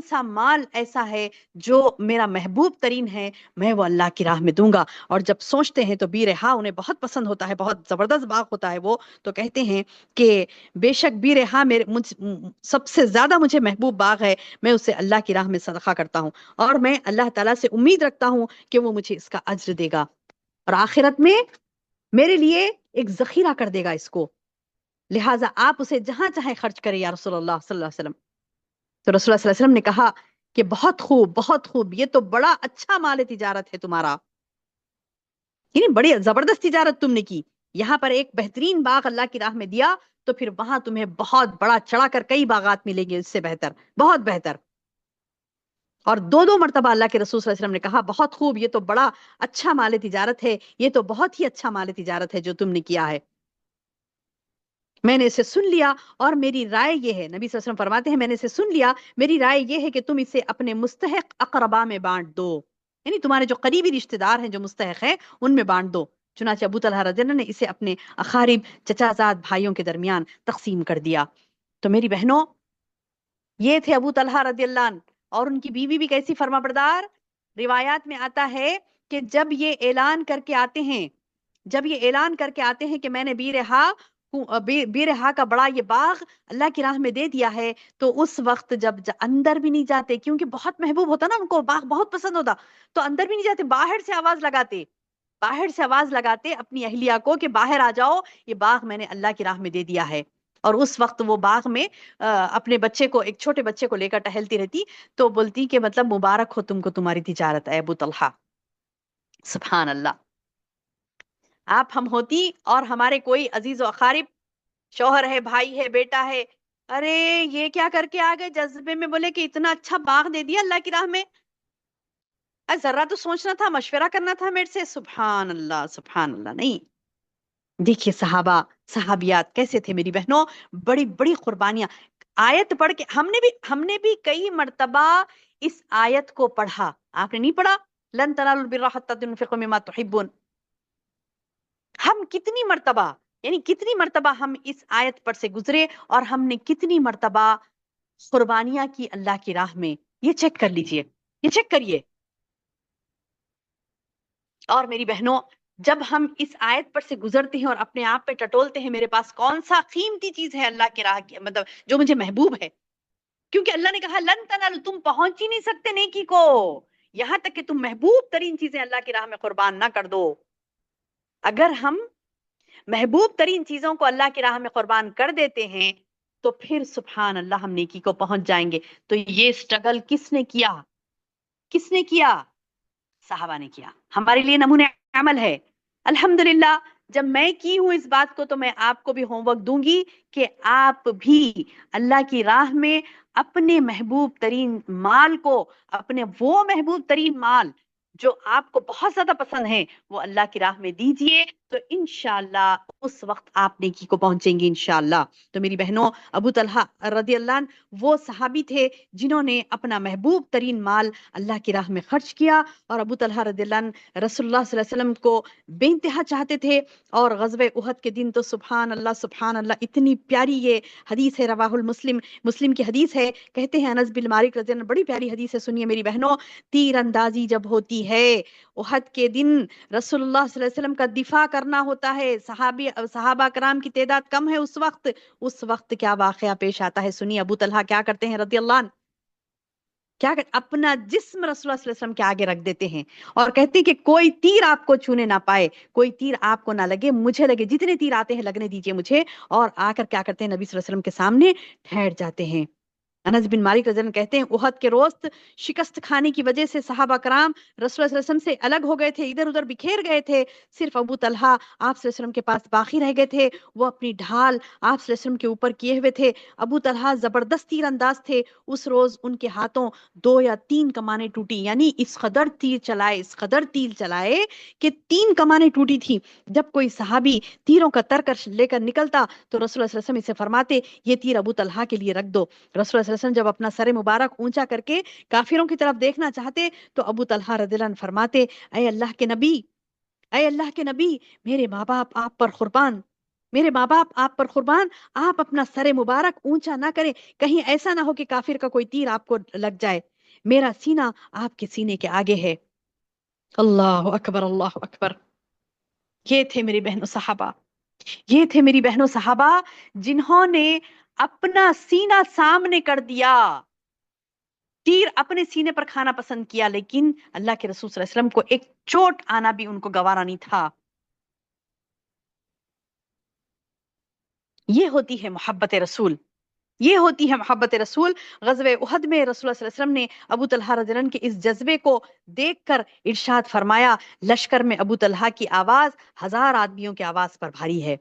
سا مال ایسا ہے جو میرا محبوب ترین ہے، میں وہ اللہ کی راہ میں دوں گا۔ اور جب سوچتے ہیں تو بیرہا انہیں بہت پسند ہوتا ہے، بہت زبردست باغ ہوتا ہے وہ، تو کہتے ہیں کہ بے شک بیرہا سب سے زیادہ مجھے محبوب باغ ہے، میں اسے اللہ کی راہ میں صدقہ کرتا ہوں اور میں اللہ تعالیٰ سے امید رکھتا ہوں کہ وہ مجھے اس کا اجر دے گا اور آخرت میں میرے لیے ایک ذخیرہ کر دے گا اس کو، لہٰذا آپ اسے جہاں چاہیں خرچ کریں یا رسول اللہ صلی اللہ علیہ وسلم۔ تو رسول اللہ صلی اللہ علیہ وسلم نے کہا کہ بہت خوب بہت خوب، یہ تو بڑا اچھا مال تجارت ہے تمہارا، یعنی بڑی زبردست تجارت تم نے کی، یہاں پر ایک بہترین باغ اللہ کی راہ میں دیا تو پھر وہاں تمہیں بہت بڑا چڑھا کر کئی باغات ملیں گے اس سے بہتر، بہت بہتر۔ اور دو مرتبہ اللہ کے رسول صلی اللہ علیہ وسلم نے کہا بہت خوب، یہ تو بڑا اچھا مال تجارت ہے، یہ تو بہت ہی اچھا مال تجارت ہے جو تم نے کیا ہے، میں نے اسے سن لیا اور میری رائے یہ ہے، نبی صلی اللہ علیہ وسلم فرماتے ہیں میں نے اسے سن لیا، میری رائے یہ ہے کہ تم اسے اپنے مستحق اقربا میں بانٹ دو، یعنی تمہارے جو قریبی رشتہ دار ہیں جو مستحق ہیں ان میں بانٹ دو۔ چنانچہ ابو طلحہ رضی اللہ عنہ نے اسے اپنے اقارب چچا زاد بھائیوں کے درمیان تقسیم کر دیا۔ تو میری بہنوں، یہ تھے ابو طلحہ رضی اللہ عنہ، اور ان کی بیوی بھی کیسی فرما بردار۔ روایات میں آتا ہے کہ جب یہ اعلان کر کے آتے ہیں کہ میں نے بیرہا کا بڑا یہ باغ اللہ کی راہ میں دے دیا ہے، تو اس وقت جب اندر بھی نہیں جاتے، کیونکہ بہت محبوب ہوتا نا، ان کو باغ بہت پسند ہوتا، تو اندر بھی نہیں جاتے، باہر سے آواز لگاتے اپنی اہلیہ کو کہ باہر آ جاؤ، یہ باغ میں نے اللہ کی راہ میں دے دیا ہے۔ اور اس وقت وہ باغ میں اپنے بچے کو، ایک چھوٹے بچے کو لے کر ٹہلتی رہتی، تو بولتی کہ مطلب مبارک ہو تم کو تمہاری تجارت اے ابو طلحہ۔ سبحان اللہ، آپ ہم ہوتی اور ہمارے کوئی عزیز و اقارب، شوہر ہے، بھائی ہے، بیٹا ہے، ارے یہ کیا کر کے آ گئے، جذبے میں بولے کہ اتنا اچھا باغ دے دیا اللہ کی راہ میں، ذرا تو سوچنا تھا، مشورہ کرنا تھا میرے سے۔ سبحان اللہ سبحان اللہ، نہیں، دیکھیے صحابیات کیسے تھے میری بہنوں، بڑی بڑی قربانیاں۔ آیت پڑھ کے ہم نے بھی کئی مرتبہ اس آیت کو پڑھا، آپ نے نہیں پڑھا؟ لن تنالوا البر حتى تنفقوا مما تحبون، ہم کتنی مرتبہ ہم اس آیت پر سے گزرے اور ہم نے کتنی مرتبہ قربانیاں کی اللہ کی راہ میں، یہ چیک کر لیجئے، یہ چیک کریے۔ اور میری بہنوں، جب ہم اس آیت پر سے گزرتے ہیں اور اپنے آپ پہ ٹٹولتے ہیں میرے پاس کون سا قیمتی چیز ہے اللہ کی راہ کی، مطلب جو مجھے محبوب ہے، کیونکہ اللہ نے کہا لن تنالوا، تم پہنچ ہی نہیں سکتے نیکی کو یہاں تک کہ تم محبوب ترین چیزیں اللہ کی راہ میں قربان نہ کر دو۔ اگر ہم محبوب ترین چیزوں کو اللہ کی راہ میں قربان کر دیتے ہیں تو پھر سبحان اللہ ہم نیکی کو پہنچ جائیں گے۔ تو یہ سٹرگل کس نے کیا؟ صحابہ نے کیا، ہمارے لیے نمونہ عمل ہے۔ الحمدللہ جب میں کی ہوں اس بات کو تو میں آپ کو بھی ہوم ورک دوں گی کہ آپ بھی اللہ کی راہ میں اپنے محبوب ترین مال کو، اپنے وہ محبوب ترین مال جو آپ کو بہت زیادہ پسند ہیں، وہ اللہ کی راہ میں دیجئے، تو انشاءاللہ اس وقت آپ نیکی کو پہنچیں گے انشاءاللہ۔ تو میری بہنوں، ابو طلحہ رضی اللہ عنہ وہ صحابی تھے جنہوں نے اپنا محبوب ترین مال اللہ کی راہ میں خرچ کیا، اور ابو طلحہ رضی اللہ عنہ رسول اللہ صلی اللہ علیہ وسلم کو بے انتہا چاہتے تھے۔ اور غزوہ احد کے دن تو سبحان اللہ اتنی پیاری یہ حدیث ہے، رواہ مسلم کی حدیث ہے، کہتے ہیں انس بن مالک رضی اللہ عنہ، بڑی پیاری حدیث ہے، سنیے میری بہنوں، تیر اندازی جب ہوتی ہے احد کے دن، رسول اللہ صلی اللہ علیہ وسلم کا دفاع کرنا ہوتا ہے، صحابہ کرام کی تعداد کم ہے اس وقت کیا واقعہ پیش آتا ہے، سنیے ابو طلحہ کیا کرتے ہیں رضی اللہ عنہ، اپنا جسم رسول اللہ صلی اللہ علیہ وسلم کے آگے رکھ دیتے ہیں اور کہتے ہیں کہ کوئی تیر آپ کو چھونے نہ پائے، کوئی تیر آپ کو نہ لگے، مجھے لگے، جتنے تیر آتے ہیں لگنے دیجئے مجھے، اور آ کر کیا کرتے ہیں نبی صلی اللہ علیہ وسلم کے سامنے ٹھہر جاتے ہیں۔ انس بن مالک رضی اللہ عنہ کہتے ہیں احد کے روز شکست کھانے کی وجہ سے صحابہ کرام رسول اللہ صلی اللہ علیہ وسلم سے الگ ہو گئے تھے، ادھر ادھر بکھیر گئے تھے، صرف ابو طلحہ آپ صلی اللہ علیہ وسلم کے پاس باقی رہ گئے تھے، وہ اپنی ڈھال آپ صلی اللہ علیہ وسلم کے اوپر کیے ہوئے تھے۔ ابو طلحہ زبردست تیر انداز تھے، اس روز ان کے ہاتھوں 2 یا 3 کمانیں ٹوٹی، یعنی اس قدر تیر چلائے، اس قدر تیر چلائے کہ 3 کمانیں ٹوٹی تھی۔ جب کوئی صحابی تیروں کا ترکش لے کر نکلتا تو رسول اللہ صلی اللہ علیہ وسلم اسے فرماتے یہ تیر ابو طلحہ کے لیے رکھ دو۔ رسول اللہ صلی اللہ علیہ وسلم جب اپنا سر مبارک اونچا کر کے کافروں کی طرف دیکھنا چاہتے تو ابو طلحہ رضی اللہ عنہ فرماتے اے اللہ کے نبی، اے اللہ کے نبی، میرے ماں باپ آپ پر قربان، میرے ماں باپ آپ پر قربان، آپ اپنا سر مبارک اونچا نہ کریں، کہیں ایسا نہ ہو کہ کافر کا کوئی تیر آپ کو لگ جائے، میرا سینہ آپ کے سینے کے آگے ہے۔ اللہ اکبر، اللہ اکبر۔ یہ تھے میری بہنوں صحابہ، یہ تھے میری بہنوں صحابہ جنہوں نے اپنا سینہ سامنے کر دیا، تیر اپنے سینے پر کھانا پسند کیا، لیکن اللہ کے رسول صلی اللہ علیہ وسلم کو ایک چوٹ آنا بھی ان کو گوارا نہیں تھا۔ یہ ہوتی ہے محبت رسول، یہ ہوتی ہے محبت رسول۔ غزوہ احد میں رسول اللہ صلی اللہ علیہ وسلم نے ابو طلحہ رضی اللہ عنہ کے اس جذبے کو دیکھ کر ارشاد فرمایا لشکر میں ابو طلحہ کی آواز 1000 آدمیوں کی آواز پر بھاری ہے۔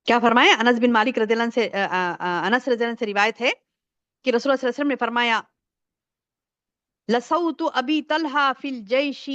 کیا فرمایا؟ انس بن مالک رضی اللہ عنہ سے انس رضی اللہ عنہ سے روایت ہے کہ رسول اللہ صلی اللہ علیہ وسلم نے فرمایا لصوت ابی طلحہ فی الجیش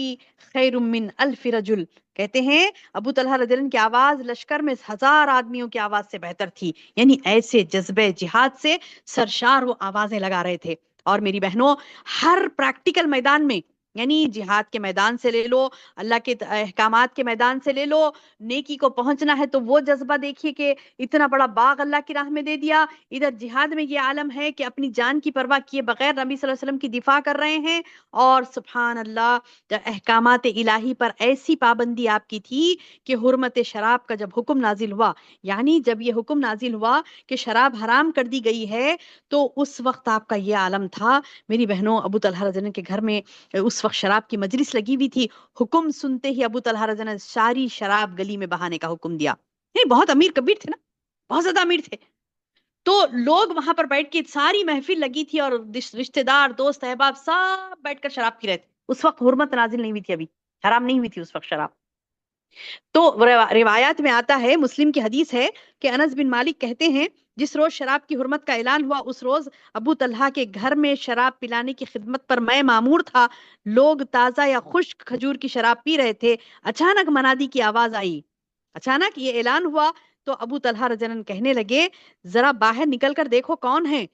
خیر من 1000 رجل، کہتے ہیں ابو طلحہ رضی اللہ عنہ کی آواز لشکر میں 1000 آدمیوں کی آواز سے بہتر تھی، یعنی ایسے جذبے جہاد سے سرشار وہ آوازیں لگا رہے تھے۔ اور میری بہنوں ہر پریکٹیکل میدان میں، یعنی جہاد کے میدان سے لے لو، اللہ کے احکامات کے میدان سے لے لو، نیکی کو پہنچنا ہے تو وہ جذبہ دیکھیے کہ اتنا بڑا باغ اللہ کی راہ میں دے دیا، ادھر جہاد میں یہ عالم ہے کہ اپنی جان کی پرواہ کیے بغیر نبی صلی اللہ علیہ وسلم کی دفاع کر رہے ہیں، اور سبحان اللہ احکامات الہی پر ایسی پابندی آپ کی تھی کہ حرمت شراب کا جب حکم نازل ہوا، یعنی جب یہ حکم نازل ہوا کہ شراب حرام کر دی گئی ہے تو اس وقت آپ کا یہ عالم تھا۔ میری بہنوں ابو طلحہ رضی اللہ عنہ کے گھر میں اس وقت شراب کی مجلس لگی ہوئی تھی، حکم سنتے ہی ابو طلحہ رضی اللہ عنہ نے ساری شراب گلی میں بہانے کا حکم دیا۔ نہیں بہت امیر کبیر تھے نا، بہت زیادہ امیر تھے، تو لوگ وہاں پر بیٹھ کے ساری محفل لگی تھی اور رشتہ دار دوست احباب سب بیٹھ کر شراب پی رہے تھے۔ اس وقت حرمت نازل نہیں ہوئی تھی، ابھی حرام نہیں ہوئی تھی اس وقت شراب۔ تو روایات میں آتا ہے، مسلم کی حدیث ہے کہ انس بن مالک کہتے ہیں جس روز شراب کی حرمت کا اعلان ہوا اس روز ابو طلحہ کے گھر میں شراب پلانے کی خدمت پر میں مامور تھا، لوگ تازہ یا خشک کھجور کی شراب پی رہے تھے، اچانک منادی کی آواز آئی، اچانک یہ اعلان ہوا تو ابو طلحہ رضی اللہ عنہ کہنے لگے ذرا باہر نکل کر دیکھو کون ہے۔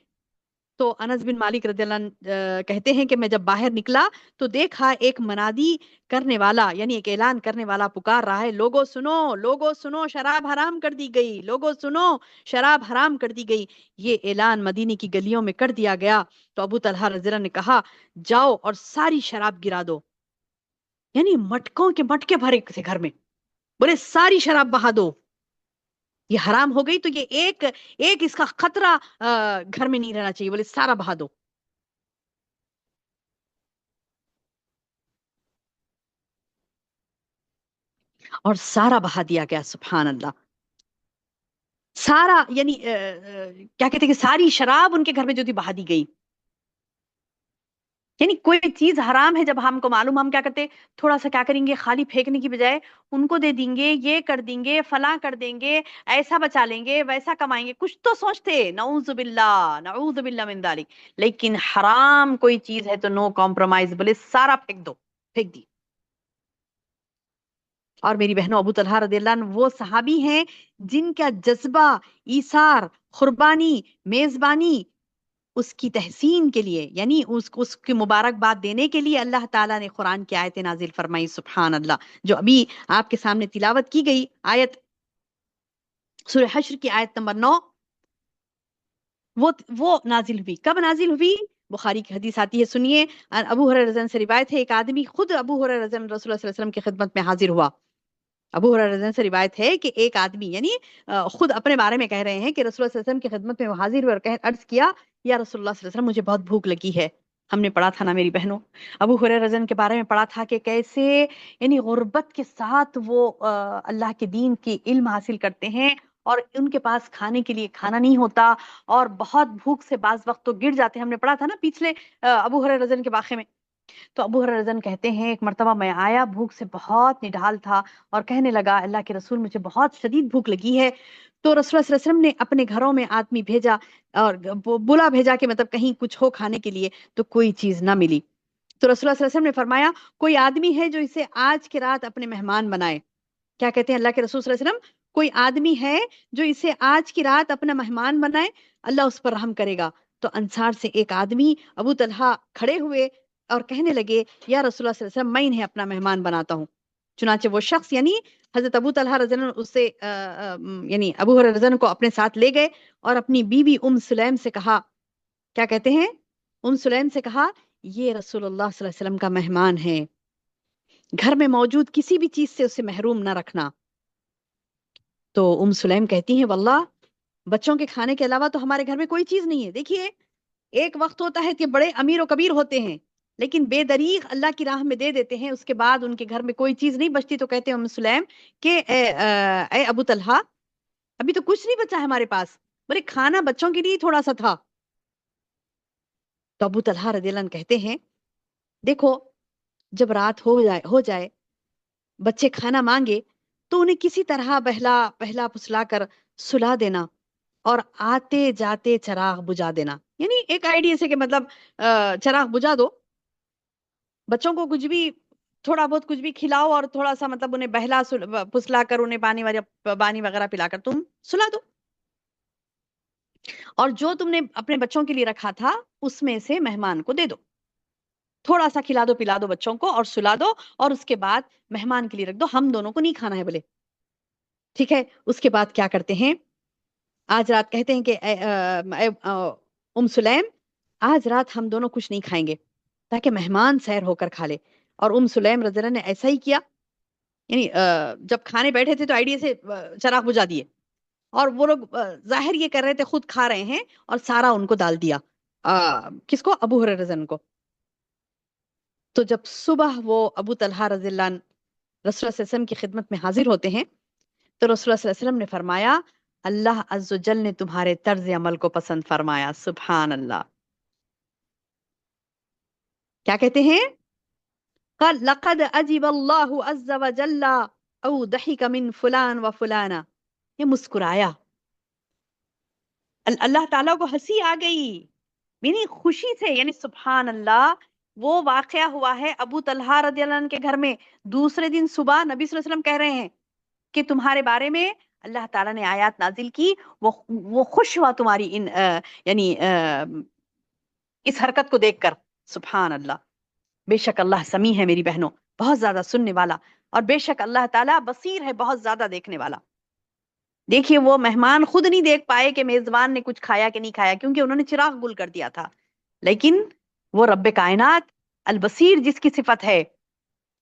تو انس بن مالک رضی اللہ عنہ کہتے ہیں کہ میں جب باہر نکلا تو دیکھا ایک منادی کرنے والا، یعنی ایک اعلان کرنے والا پکار رہا ہے لوگو سنو، لوگو سنو، شراب حرام کر دی گئی، لوگو سنو، شراب حرام کر دی گئی۔ یہ اعلان مدینے کی گلیوں میں کر دیا گیا تو ابو طلحہ رضی اللہ عنہ نے کہا جاؤ اور ساری شراب گرا دو، یعنی مٹکوں کے مٹکے بھرے تھے گھر میں، بولے ساری شراب بہا دو، یہ حرام ہو گئی تو یہ ایک اس کا خطرہ گھر میں نہیں رہنا چاہیے، بولے سارا بہا دو۔ اور سارا بہا دیا گیا، سبحان اللہ، سارا یعنی کیا کہتے ہیں کہ ساری شراب ان کے گھر میں جو تھی بہا دی گئی۔ یعنی کوئی چیز حرام ہے جب ہم کو معلوم، ہم کیا کرتے تھوڑا سا کیا کریں گے، خالی پھینکنے کی بجائے ان کو دے دیں گے، یہ کر دیں گے، فلاں کر دیں گے، ایسا بچا لیں گے، ویسا کمائیں گے، کچھ تو سوچتے، نعوذ باللہ، نعوذ باللہ من ذالک۔ لیکن حرام کوئی چیز ہے تو نو کمپرومائز، بولے سارا پھینک دو، پھینک دی۔ اور میری بہنوں ابو طلحہ رضی اللہ عنہ وہ صحابی ہیں جن کا جذبہ ایثار، قربانی، میزبانی اس کی تحسین کے لیے، یعنی اس کی مبارکباد دینے کے لیے اللہ تعالیٰ نے قرآن کی آیتیں نازل فرمائی، سبحان اللہ، جو ابھی آپ کے سامنے تلاوت کی گئی آیت سورہ حشر کی آیت نمبر 9، وہ نازل ہوئی۔ کب نازل ہوئی؟ بخاری کی حدیث آتی ہے، سنیے، ابو ہریرہ رضی اللہ عنہ سے روایت ہے، ایک آدمی خود ابو ہریرہ رضی اللہ عنہ رسول اللہ صلی اللہ علیہ وسلم کی خدمت میں حاضر ہوا۔ ابو ہریرہ رضی اللہ عنہ سے روایت ہے کہ ایک آدمی، یعنی خود اپنے بارے میں کہہ رہے ہیں کہ رسول اللہ صلی اللہ علیہ وسلم کی خدمت میں وہ حاضر ہوئے اور عرض کیا یا رسول اللہ صلی اللہ علیہ وسلم مجھے بہت بھوک لگی ہے۔ ہم نے پڑھا تھا نا میری بہنوں، ابو ہریرہ رضی اللہ عنہ کے بارے میں پڑھا تھا کہ کیسے یعنی غربت کے ساتھ وہ اللہ کے دین کی علم حاصل کرتے ہیں اور ان کے پاس کھانے کے لیے کھانا نہیں ہوتا، اور بہت بھوک سے بعض وقت تو گر جاتے ہیں. ہم نے پڑھا تھا نا پچھلے ابو ہریرہ رضی اللہ عنہ کے واقعے میں. تو ابو ہریرہ رضی اللہ عنہ کہتے ہیں ایک مرتبہ میں آیا، بھوک سے بہت نڈھال تھا، اور کہنے لگا اللہ کے رسول مجھے بہت شدید بھوک لگی ہے. تو رسول اللہ صلی اللہ علیہ وسلم نے اپنے گھروں میں آدمی بھیجا اور بلا بھیجا کہ مطلب کہیں کچھ ہو کھانے کے لیے، تو کوئی چیز نہ ملی. تو رسول اللہ صلی اللہ علیہ وسلم نے فرمایا کوئی آدمی ہے جو اسے آج کی رات اپنے مہمان بنائے. کیا کہتے ہیں اللہ کے رسول صلی اللہ علیہ وسلم؟ کوئی آدمی ہے جو اسے آج کی رات اپنا مہمان بنائے، اللہ اس پر رحم کرے گا. تو انصار سے ایک آدمی ابو طلحہ کھڑے ہوئے اور کہنے لگے یا رسول اللہ صلی اللہ علیہ وسلم میں انہیں اپنا مہمان بناتا ہوں. چنانچہ وہ شخص یعنی حضرت ابو طلحہ رضی اللہ عنہ اس سے یعنی ابو ہریرہ رضی اللہ عنہ کو اپنے ساتھ لے گئے اور اپنی بیوی سلیم سے کہا، کیا کہتے ہیں، سلیم سے کہا یہ رسول اللہ صلی اللہ علیہ وسلم کا مہمان ہے، گھر میں موجود کسی بھی چیز سے اسے محروم نہ رکھنا. تو سلیم کہتی ہیں واللہ بچوں کے کھانے کے علاوہ تو ہمارے گھر میں کوئی چیز نہیں ہے. دیکھیے ایک وقت ہوتا ہے کہ بڑے امیر و کبیر ہوتے ہیں لیکن بے دریغ اللہ کی راہ میں دے دیتے ہیں، اس کے بعد ان کے گھر میں کوئی چیز نہیں بچتی. تو کہتے ہیں سلیم کہ اے ابو طلحہ ابھی تو کچھ نہیں بچا ہے ہمارے پاس، بولے کھانا بچوں کے لیے تھوڑا سا تھا. تو ابو طلحہ رضی اللہ عنہ کہتے ہیں دیکھو جب رات ہو جائے بچے کھانا مانگے تو انہیں کسی طرح بہلا پسلا کر سلا دینا اور آتے جاتے چراغ بجھا دینا. یعنی ایک آئیڈیا سے کہ مطلب چراغ بجھا دو، بچوں کو کچھ بھی تھوڑا بہت کچھ بھی کھلاؤ اور تھوڑا سا مطلب انہیں بہلا پسلا کر انہیں پانی وغیرہ پلا کر تم سلا دو، اور جو تم نے اپنے بچوں کے لیے رکھا تھا اس میں سے مہمان کو دے دو، تھوڑا سا کھلا دو پلا دو بچوں کو اور سلا دو، اور اس کے بعد مہمان کے لیے رکھ دو، ہم دونوں کو نہیں کھانا ہے. بولے ٹھیک ہے. اس کے بعد کیا کرتے ہیں، آج رات کہتے ہیں کہ سلیم آج رات ہم دونوں کچھ نہیں کھائیں گے تاکہ مہمان سیر ہو کر کھا لے. اور سلیم رضی اللہ عنہ نے ایسا ہی کیا. یعنی جب کھانے بیٹھے تھے تو آئیڈیا سے چراغ بجھا دیے، اور وہ لوگ ظاہر یہ کر رہے تھے خود کھا رہے ہیں، اور سارا ان کو ڈال دیا. کس کو؟ ابو ہریرہ رضی اللہ عنہ کو. تو جب صبح وہ ابو طلحہ رضی اللہ عنہ رسول اللہ صلی اللہ علیہ وسلم کی خدمت میں حاضر ہوتے ہیں تو رسول اللہ صلی اللہ علیہ وسلم نے فرمایا اللہ عز و جل نے تمہارے طرز عمل کو پسند فرمایا. سبحان اللہ. کیا کہتے ہیں؟ قال لقد عجب اللہ عز و جل او ضحک من فلان و فلانا. یہ مسکرایا، اللہ تعالیٰ کو ہنسی آ گئی، یعنی خوشی سے. یعنی سبحان اللہ، وہ واقعہ ہوا ہے ابو طلحہ رضی اللہ عنہ کے گھر میں. دوسرے دن صبح نبی صلی اللہ علیہ وسلم کہہ رہے ہیں کہ تمہارے بارے میں اللہ تعالیٰ نے آیات نازل کی، وہ خوش ہوا تمہاری یعنی اس حرکت کو دیکھ کر. سبحان اللہ. بے شک اللہ سمیع ہے میری بہنوں، بہت زیادہ سننے والا، اور بے شک اللہ تعالیٰ بصیر ہے، بہت زیادہ دیکھنے والا. دیکھیے وہ مہمان خود نہیں دیکھ پائے کہ میزبان نے کچھ کھایا کہ نہیں کھایا کیونکہ انہوں نے چراغ گل کر دیا تھا، لیکن وہ رب کائنات البصیر جس کی صفت ہے،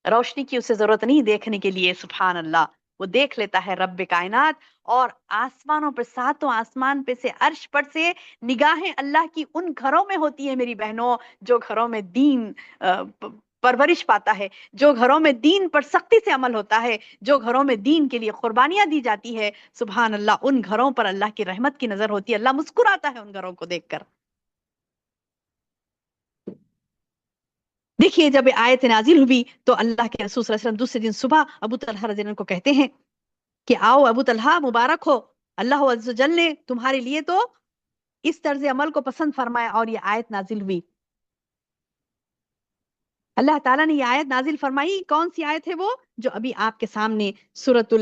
روشنی کی اسے ضرورت نہیں دیکھنے کے لیے. سبحان اللہ. وہ دیکھ لیتا ہے رب کائنات. اور آسمانوں پر، ساتوں آسمان پہ سے، عرش پر سے نگاہیں اللہ کی ان گھروں میں ہوتی ہے میری بہنوں جو گھروں میں دین پرورش پاتا ہے، جو گھروں میں دین پر سختی سے عمل ہوتا ہے، جو گھروں میں دین کے لیے قربانیاں دی جاتی ہے. سبحان اللہ. ان گھروں پر اللہ کی رحمت کی نظر ہوتی ہے، اللہ مسکراتا ہے ان گھروں کو دیکھ کر. دیکھیے جب آیت نازل ہوئی تو اللہ کے رسول صلی اللہ علیہ وسلم دوسرے دن صبح ابو طلحہ رضی اللہ عنہ کو کہتے ہیں کہ آؤ ابو طلحہ مبارک ہو، اللہ عز و جل نے تمہارے لیے تو اس طرز عمل کو پسند فرمایا اور یہ آیت نازل ہوئی. اللہ تعالیٰ نے یہ آیت نازل فرمائی. کون سی آیت ہے وہ؟ جو ابھی آپ کے سامنے سورۃ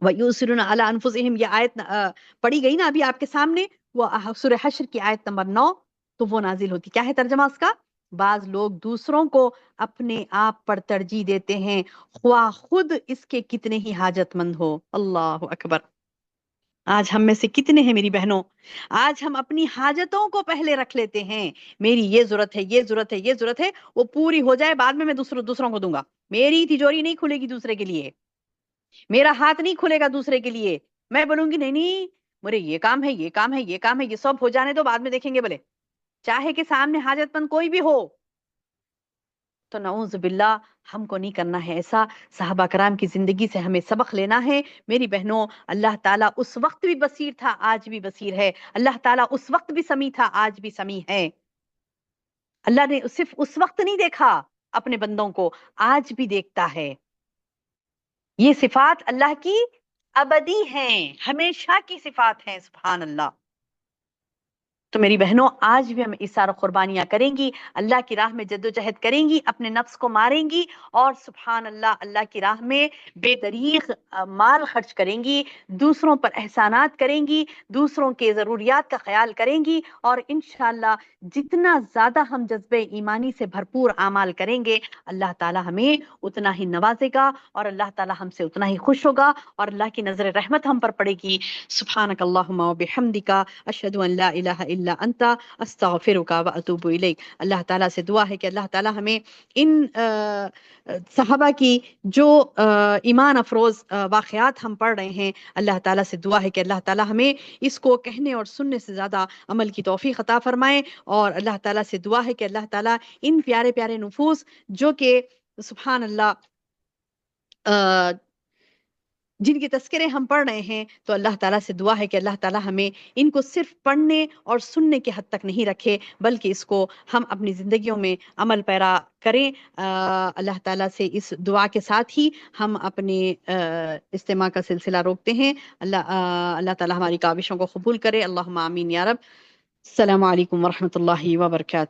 وَيُؤْثِرُونَ عَلَىٰ أَنفُسِهِمْ یہ آیت پڑھی گئی نا ابھی آپ کے سامنے، وہ سورہ حشر کی آیت نمبر 9. تو وہ نازل ہوتی. کیا ہے ترجمہ اس کا؟ بعض لوگ دوسروں کو اپنے آپ پر ترجیح دیتے ہیں خواہ خود اس کے کتنے ہی حاجت مند ہو. اللہ اکبر. آج ہم میں سے کتنے ہیں میری بہنوں، آج ہم اپنی حاجتوں کو پہلے رکھ لیتے ہیں. میری یہ ضرورت ہے، یہ ضرورت ہے، یہ ضرورت ہے، وہ پوری ہو جائے بعد میں دوسروں کو دوں گا. میری تجوری نہیں کھلے گی دوسرے کے لیے، میرا ہاتھ نہیں کھلے گا دوسرے کے لیے. میں بولوں گی نہیں نہیں میرے یہ کام ہے، یہ کام ہے، یہ کام ہے، یہ سب ہو جانے تو بعد میں دیکھیں گے. بولے چاہے کہ سامنے حاجت مند کوئی بھی ہو، تو نعوذ باللہ ہم کو نہیں کرنا ہے ایسا. صحابہ کرام کی زندگی سے ہمیں سبق لینا ہے. میری بہنوں، اللہ تعالیٰ اس وقت بھی بصیر تھا، آج بھی بصیر ہے. اللہ تعالیٰ اس وقت بھی سمیع تھا، آج بھی سمیع ہے. اللہ نے صرف اس وقت نہیں دیکھا اپنے بندوں کو، آج بھی دیکھتا ہے. یہ صفات اللہ کی ابدی ہیں، ہمیشہ کی صفات ہیں. سبحان اللہ. تو میری بہنوں، آج بھی ہم ایثار و قربانیاں کریں گی، اللہ کی راہ میں جد و جہد کریں گی، اپنے نفس کو ماریں گی، اور سبحان اللہ، اللہ کی راہ میں بے دریغ مال خرچ کریں گی، دوسروں پر احسانات کریں گی، دوسروں کے ضروریات کا خیال کریں گی، اور انشاءاللہ جتنا زیادہ ہم جذبہ ایمانی سے بھرپور اعمال کریں گے، اللہ تعالی ہمیں اتنا ہی نوازے گا، اور اللہ تعالی ہم سے اتنا ہی خوش ہوگا، اور اللہ کی نظر رحمت ہم پر پڑے گی. سبحانک اللہم و بحمدک، اشہد ان لا الہ الا انت، استغفرک و اتوب الیک. اللہ تعالیٰ سے دعا ہے کہ اللہ تعالیٰ ہمیں ان صحابہ کی جو ایمان افروز واقعات ہم پڑھ رہے ہیں، اللہ تعالیٰ سے دعا ہے کہ اللہ تعالیٰ ہمیں اس کو کہنے اور سننے سے زیادہ عمل کی توفیق عطا فرمائے. اور اللہ تعالیٰ سے دعا ہے کہ اللہ تعالیٰ ان پیارے پیارے نفوس جو کہ سبحان اللہ جن کے تذکرے ہم پڑھ رہے ہیں، تو اللہ تعالیٰ سے دعا ہے کہ اللہ تعالیٰ ہمیں ان کو صرف پڑھنے اور سننے کے حد تک نہیں رکھے، بلکہ اس کو ہم اپنی زندگیوں میں عمل پیرا کریں. اللہ تعالیٰ سے اس دعا کے ساتھ ہی ہم اپنے اجتماع کا سلسلہ روکتے ہیں. اللہ تعالیٰ ہماری کاوشوں کو قبول کرے. اللہم آمین یا رب. السلام علیکم ورحمۃ اللہ وبرکاتہ.